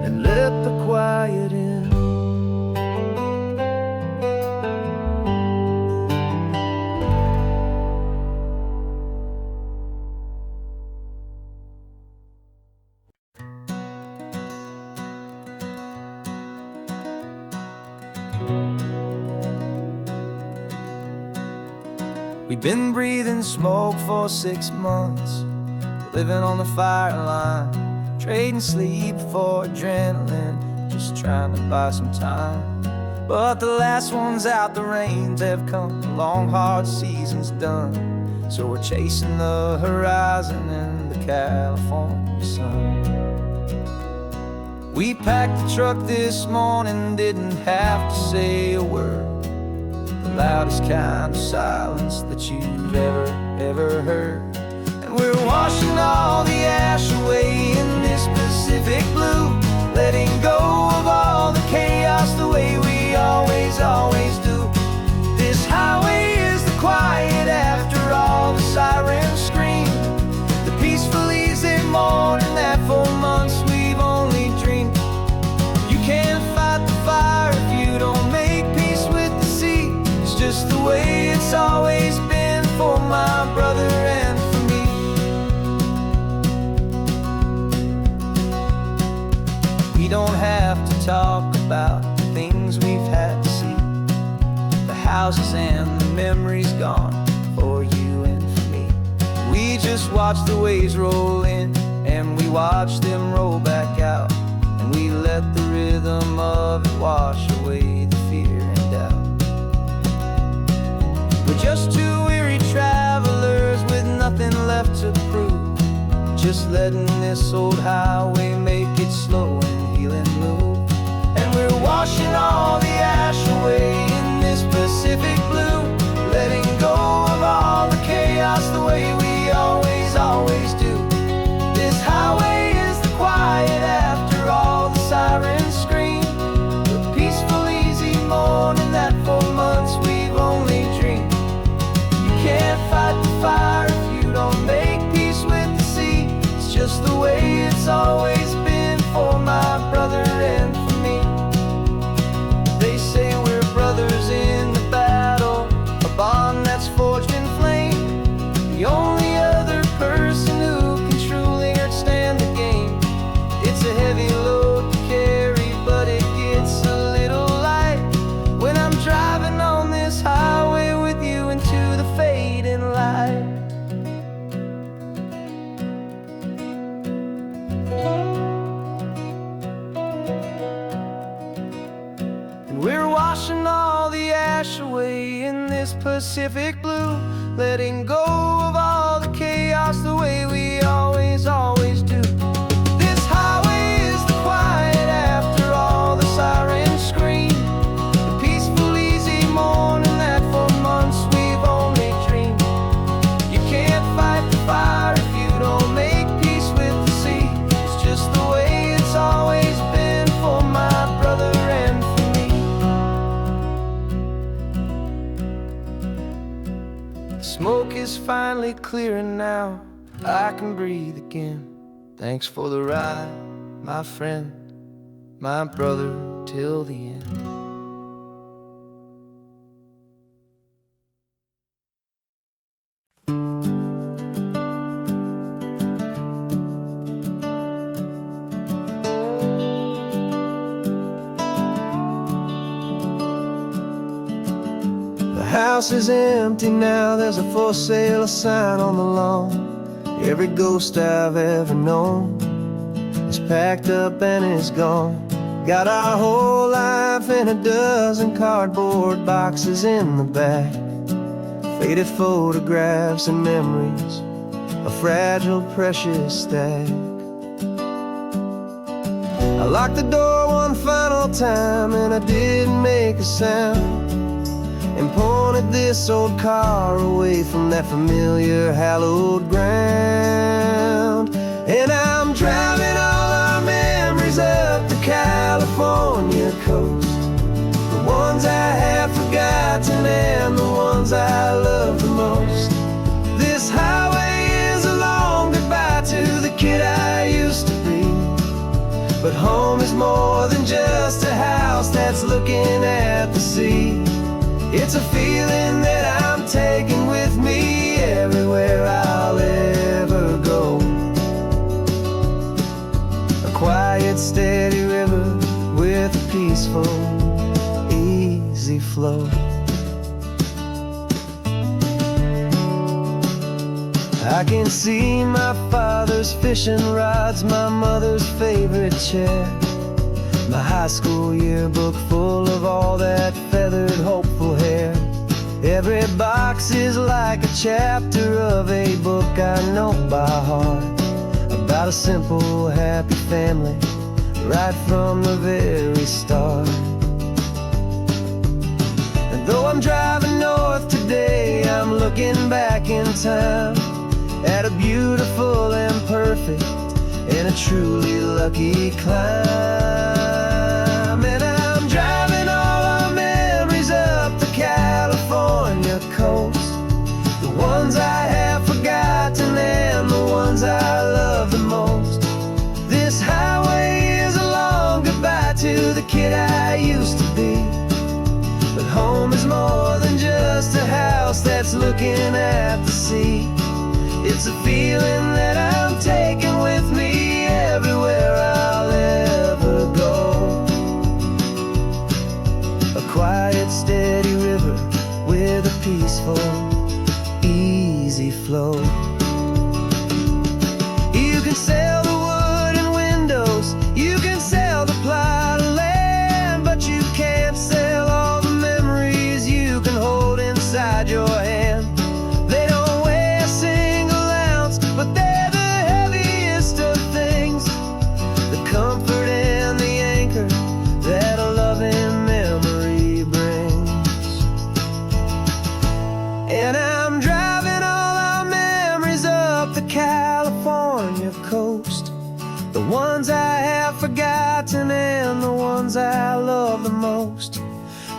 S1: and let the quiet in. We've been breathing smoke for 6 months, living on the fire line, trading sleep for adrenaline, just trying to buy some time. But the last one's out, the rains have come, the long hard season's done. So we're chasing the horizon in the California sun. We packed the truck this morning, didn't have to say a word. The loudest kind of silence that you've ever heard. And we're washing all the ash away in this Pacific blue, letting go of all the chaos the way we always do. This highway is the quiet after all the sirens scream, the peaceful easy morning that for months we've only dreamed. You can't fight the fire if you don't make peace with the sea. It's just the way it's always been for my brother and for me. We don't have to talk about the things we've had to see, the houses and the memories gone for you and for me. We just watch the waves roll in, and we watch them roll back out, and we let the rhythm of it wash away the fear and doubt. We're just two weary travelers with nothing left to prove, just letting this old highway make it slow and healing move. And we're washing all the ash away in this Pacific blue, letting go of all the chaos the way we always do. This highway is the quiet after all the sirens scream, the peaceful easy morning that for months we've only dreamed. You can't fight the fire if you don't make peace with the sea. It's just the way it's always been for my brother and for me. They say we're brothers in the battle, a bond that's forged in flame. The only other person who can truly understand the game. It's a heavy load to carry, but it gets a little light when I'm driving on this highway with you into the fading light. And we're washing all the ash away in this Pacific blue, letting go of all the chaos the way we always do. This highway is the quiet after all the sirens scream, the peaceful easy morning that for months we've only dreamed. You can't fight the fire if you don't make peace with the sea. It's just the way it's always been for my brother and for me. The smoke is finally clearing now, I can breathe again. Thanks for the ride, my friend, my brother, till the end. The house is empty now, there's a for sale sign on the lawn. Every ghost I've ever known is packed up and is gone. Got our whole life in a dozen cardboard boxes in the back, faded photographs and memories, a fragile, precious stack. I locked the door one final time and I didn't make a sound, and pointed this old car away from that familiar hallowed ground.
S3: And I'm driving all our memories up the California coast, the ones I have forgotten and the ones I love the most. This highway is a long goodbye to the kid I used to be, but home is more than just a house that's looking at the sea. It's a feeling that I'm taking with me everywhere I'll ever go. A quiet, steady river with a peaceful, easy flow. I can see my father's fishing rods, my mother's favorite chair, my high school yearbook full of all that feathered, hopeful hair. Every box is like a chapter of a book I know by heart, about a simple, happy family right from the very start. And though I'm driving north today, I'm looking back in time at a beautiful and perfect and a truly lucky climb. And I'm driving all our memories up the California coast, the ones I have forgotten and the ones I love the most. This highway is a long goodbye to the kid I used to be, but home is more than just a house that's looking at the sea. It's a feeling that I'm taking with me everywhere I'll ever go. A quiet, steady river with a peaceful, easy flow. You can sail the wooden windows, you can sail the plot of land, but you can't sail all the memories you can hold inside your hand. They don't weigh a single ounce, but they're the heaviest of things, the comfort and the anchor that a loving memory brings. And I'm driving all our memories up the California coast, the ones I have forgotten and the ones I love the most.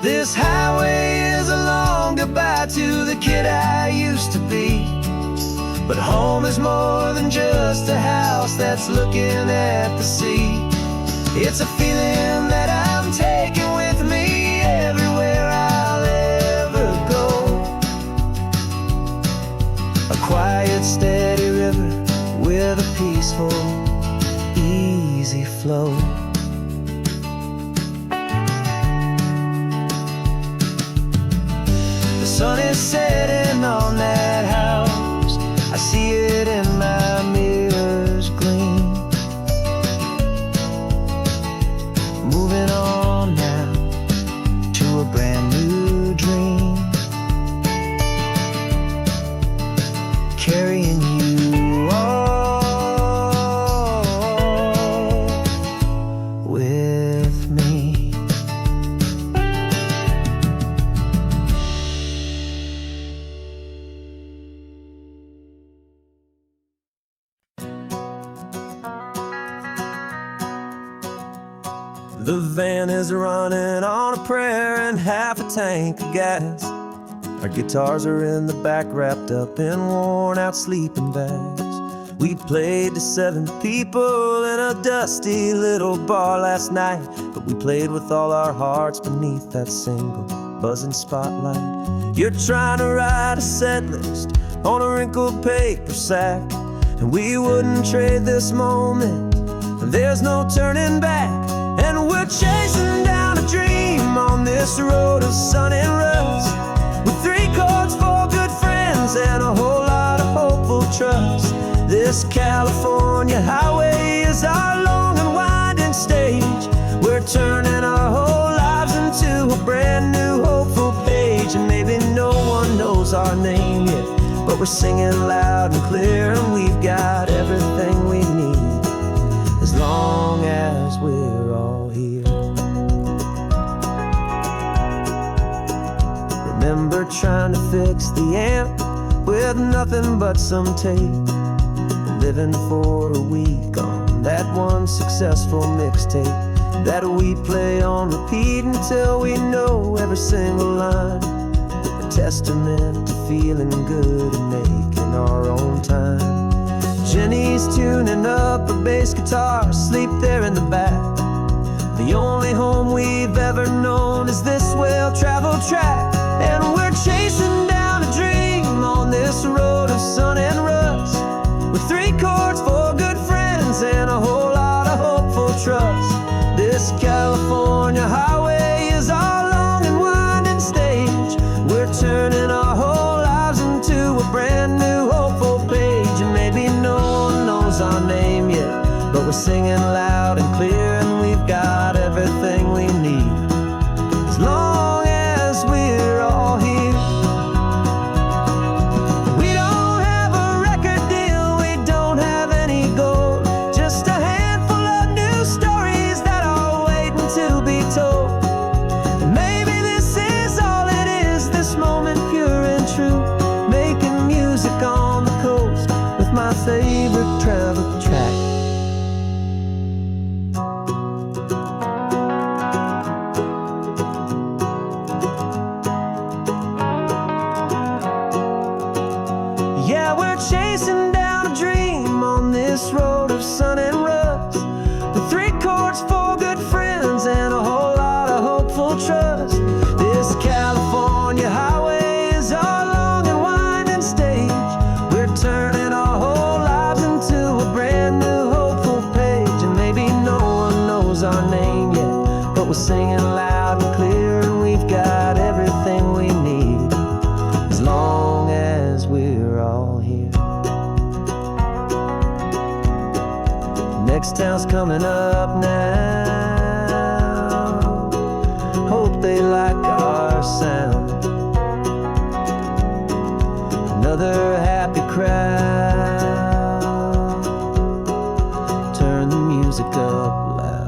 S3: This highway is a long goodbye to the kid I used to be, but home is more than just a house that's looking at the sea. It's a feeling that I'm taking with me everywhere I'll ever go. A quiet, steady river with a peaceful, easy flow. The sun is setting on that house, I see it in my mirror's gleam. Moving on now to a brand new dream, carrying you all with me. The van is running on a prayer and half a tank of gas. Our guitars are in the back, wrapped up in worn-out sleeping bags. We played to 7 people in a dusty little bar last night, but we played with all our hearts beneath that single buzzing spotlight. You're trying to write a set list on a wrinkled paper sack, and we wouldn't trade this moment. There's no turning back, and we're chasing down a dream on this road of sun and rust, with 3 chords, 4 good friends, and a whole lot of hopeful trust. This California highway is our long and winding stage. We're turning our whole lives into a brand new hopeful page. And maybe no one knows our name yet, but we're singing loud and clear, and we've got everything we need as long as we're all here. Remember trying to fix the amp with nothing but some tape, living for a week on that one successful mixtape that we play on repeat until we know every single line. A testament to feeling good and making our own time. Jenny's tuning up her bass guitar, asleep there in the back. The only home we've ever known is this well-traveled track. And we're chasing down a dream on this road of sun and rust, with 3 chords, 4 good friends, and a whole lot of hopeful trust. This California highway is our long and winding stage. We're turning our whole lives into a brand new hopeful page. And maybe no one knows our name yet, but we're singing loud and clear, and we've got everything we need, as long as we're all here. We don't have a record deal, we don't have any gold, just a handful of new stories that are waiting to be told. And maybe this is all it is, this moment pure and true, making music on the coast with my favorite travel track. Yeah, we're chasing down a dream on this road of sun and rust, with 3 chords, 4 good friends, and a whole lot of hopeful trust. This California highway is our long and winding stage. We're turning our whole lives into a brand new hopeful page. And maybe no one knows our name yet, but we're singing loud and clear, and we've got everything we need, as long as we're all here. Next town's coming up now, hope they like our sound. Another happy crowd, turn the music up loud.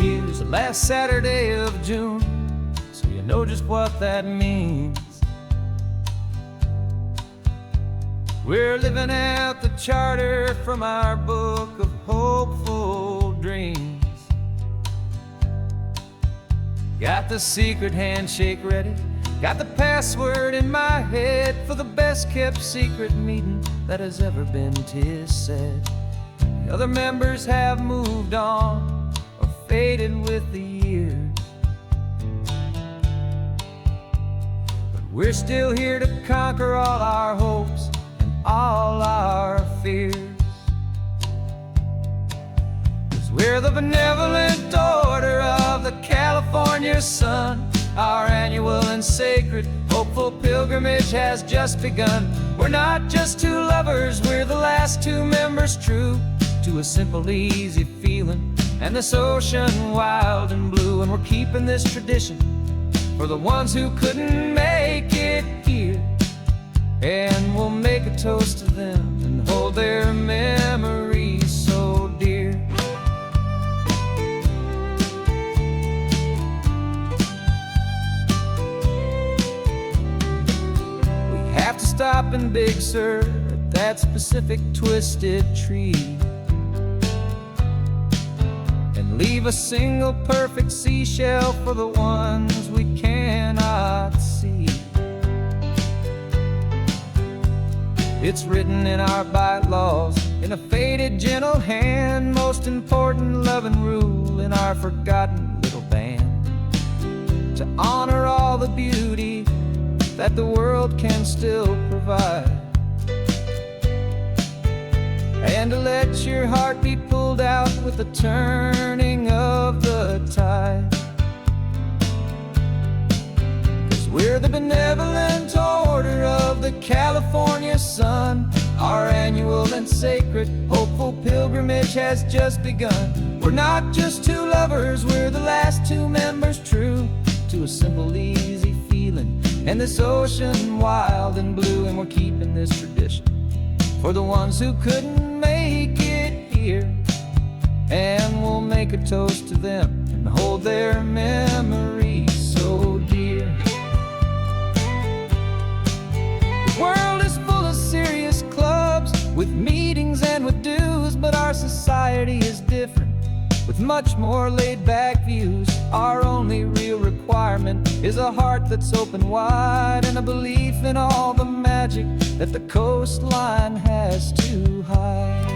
S3: Use the last Saturday of June, so you know just what that means. We're living out the charter from our book of hopeful dreams. Got the secret handshake ready, got the password in my head for the best kept secret meeting that has ever been, 'tis said. The other members have moved on, faded with the years, but we're still here to conquer all our hopes and all our fears. 'Cause we're the benevolent order of the California sun. Our annual and sacred hopeful pilgrimage has just begun. We're not just 2 lovers, we're the last 2 members true to a simple, easy feeling and this ocean wild and blue. And we're keeping this tradition for the ones who couldn't make it here, and we'll make a toast to them and hold their memories so dear. We have to stop in Big Sur at that specific twisted tree, leave a single perfect seashell for the ones we cannot see. It's written in our bylaws in a faded gentle hand, most important loving rule in our forgotten little band, to honor all the beauty that the world can still provide, and to let your heart be pulled out with the turning of the tide. 'Cause we're the benevolent order of the California sun. Our annual and sacred hopeful pilgrimage has just begun. We're not just 2 lovers, we're the last 2 members true to a simple, easy feeling and this ocean wild and blue. And we're keeping this tradition for the ones who couldn't make it here,
S1: and we'll make a toast to them and hold their memories so dear. The world is full of serious clubs with meetings and with dues, but our society is different with much more laid-back views. Our only real requirement is a heart that's open wide and a belief in all the magic that the coastline has to hide.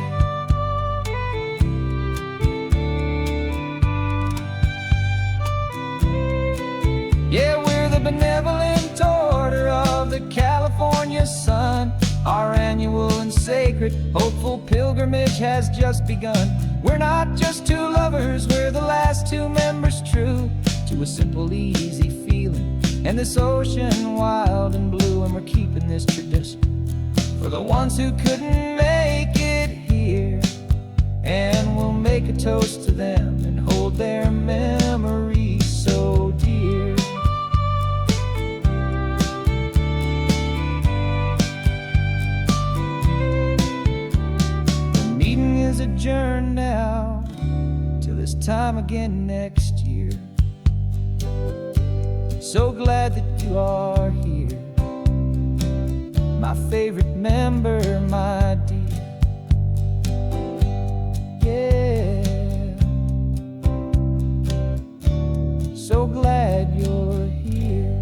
S1: Yeah, we're the benevolent order of the California sun. Our annual and sacred, hopeful pilgrimage has just begun. We're not just two lovers, we're the last two members true to a simple, easy feeling. And this ocean wild and blue, and we're keeping this tradition for the ones who couldn't make it here. And we'll make a toast to them and hold their memories so dear. Adjourn now till this time again next year. So glad that you are here, my favorite member, my dear. Yeah, so glad you're here.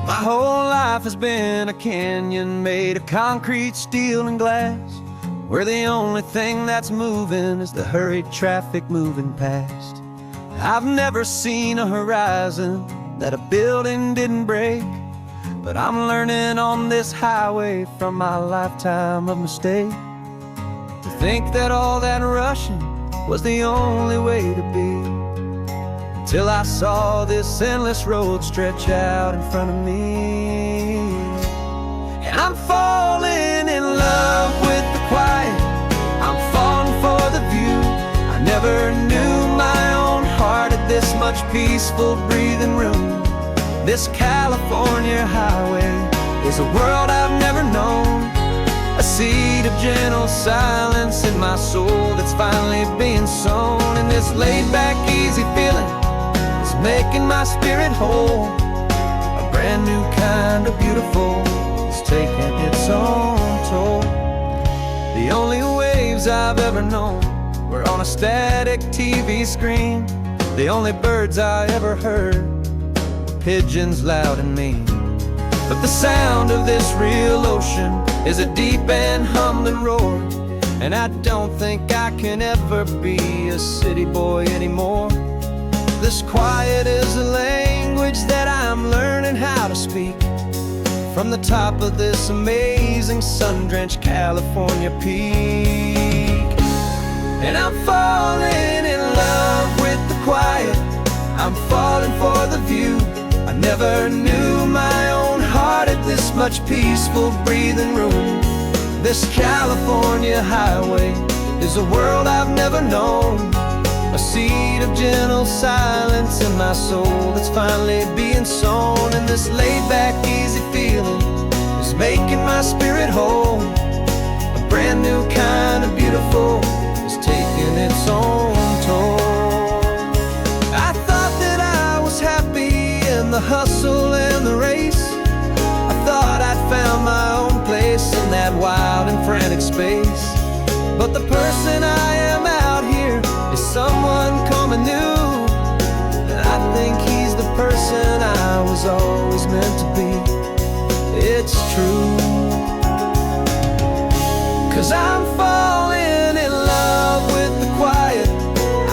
S3: My whole life has been a canyon made of concrete, steel, and glass, where the only thing that's moving is the hurried traffic moving past. I've never seen a horizon that a building didn't break, but I'm learning on this highway from my lifetime of mistakes to think that all that rushing was the only way to be. Till I saw this endless road stretch out in front of me. And I'm falling in love with the quiet, I'm falling for the view. I never knew my own heart had this much peaceful breathing room. This California highway is a world I've never known, a seed of gentle silence in my soul that's finally being sown. And this laid-back, easy feeling making my spirit whole. A brand new kind of beautiful is taking its own toll. The only waves I've ever known were on a static TV screen. The only birds I ever heard were pigeons loud and mean. But the sound of this real ocean is a deep and humbling roar, and I don't think I can ever be a city boy anymore. This quiet is a language that I'm learning how to speak from the top of this amazing sun-drenched California peak. And I'm falling in love with the quiet, I'm falling for the view. I never knew my own heart had this much peaceful breathing room. This California highway is a world I've never known, a seed of gentle silence in my soul that's finally being sown. And this laid-back, easy feeling is making my spirit whole. A brand new kind of beautiful is taking its own toll. I thought that I was happy in the hustle and the race. I thought I'd found my own place in that wild and frantic space. But the person I am out here is someone coming new, and I think he's the person I was always meant to be. It's true, 'cause I'm falling in love with the quiet,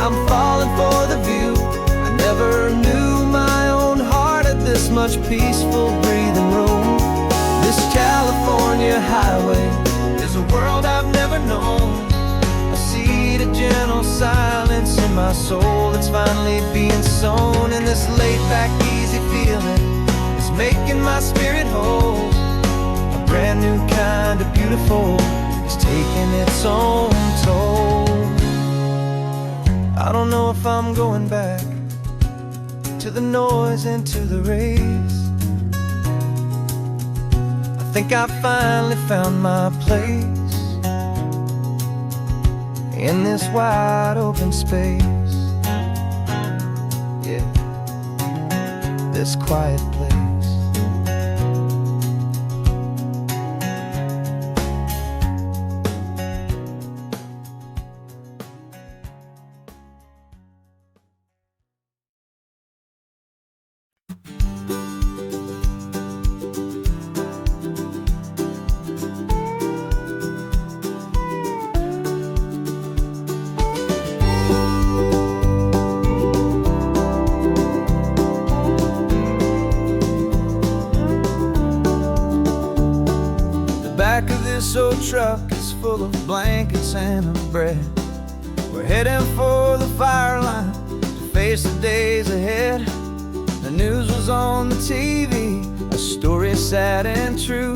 S3: I'm falling for the view. I never knew my own heart had this much peaceful breathing room. This California highway is a world I've never known, a seed of gentle silence in my soul that's finally being sown. And this laid-back, easy feeling is making my spirit whole. A brand new kind of beautiful is taking its own toll. know if I'm going back to the noise and to the race. I think I finally found my place in this wide open space. Yeah, this quiet place.
S1: Back of this old truck is full of blankets and a bread. We're heading for the fire line to face the days ahead. The news was on the TV, a story sad and true.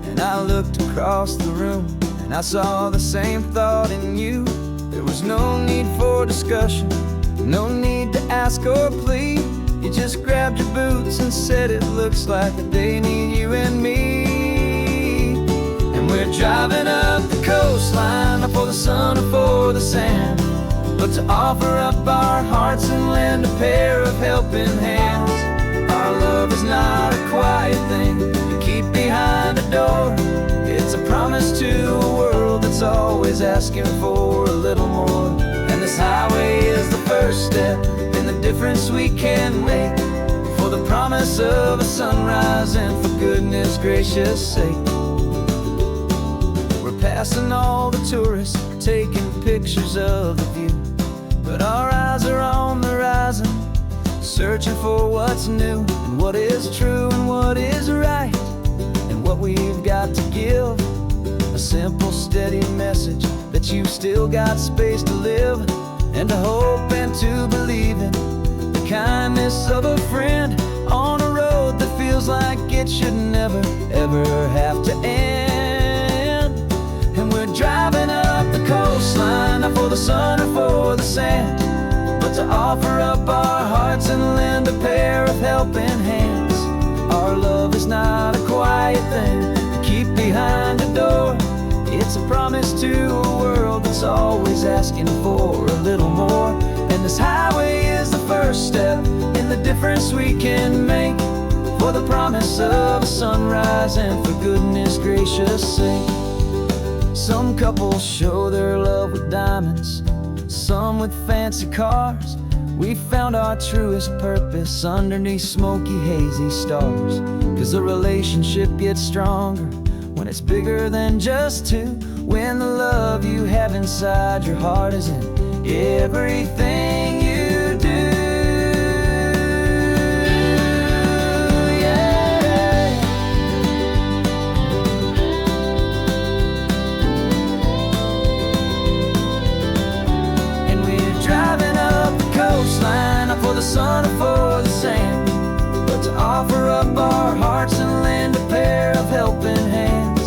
S1: And I looked across the room and I saw the same thought in you. There was no need for discussion, no need to ask or plead. You just grabbed your boots and said it looks like a day need you and me. We're driving up the coastline, not for the sun or for the sand, but to offer up our hearts and lend a pair of helping hands. Our love is not a quiet thing you keep behind a door. It's a promise to a world that's always asking for a little more. And this highway is the first step in the difference we can make, for the promise of a sunrise and for goodness gracious sake. Passing all the tourists, taking pictures of the view, but our eyes are on the horizon, searching for what's new, and what is true and what is right, and what we've got to give. A simple, steady message that you've still got space to live, and to hope and to believe in the kindness of a friend on a road that feels like it should never, ever have to end. And we're driving up the coastline, not for the sun or for the sand, but to offer up our hearts and lend a pair of helping hands. Our love is not a quiet thing to keep behind a door. It's a promise to a world that's always asking for a little more. And this highway is the first step in the difference we can make, for the promise of a sunrise and for goodness gracious sake. Some couples show their love with diamonds, some with fancy cars. We found our truest purpose underneath smoky, hazy stars. 'Cause a relationship gets stronger when it's bigger than just two, when the love you have inside your heart is in everything you do. Not for the sun or for the sand, but to offer up our hearts and lend a pair of helping hands.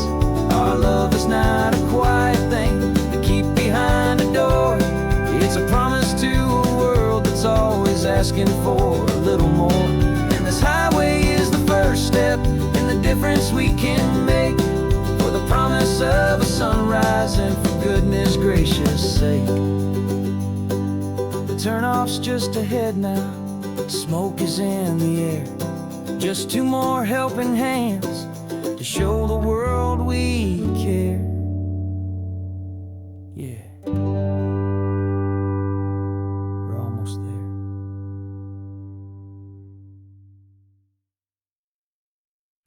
S1: Our love is not a quiet thing to keep behind a door. It's a promise to a world that's always asking for a little more. And this highway is the first step in the difference we can make, for the promise of a sunrise and for goodness gracious sake. Turnoff's just ahead now, smoke is in the air. Just two more helping hands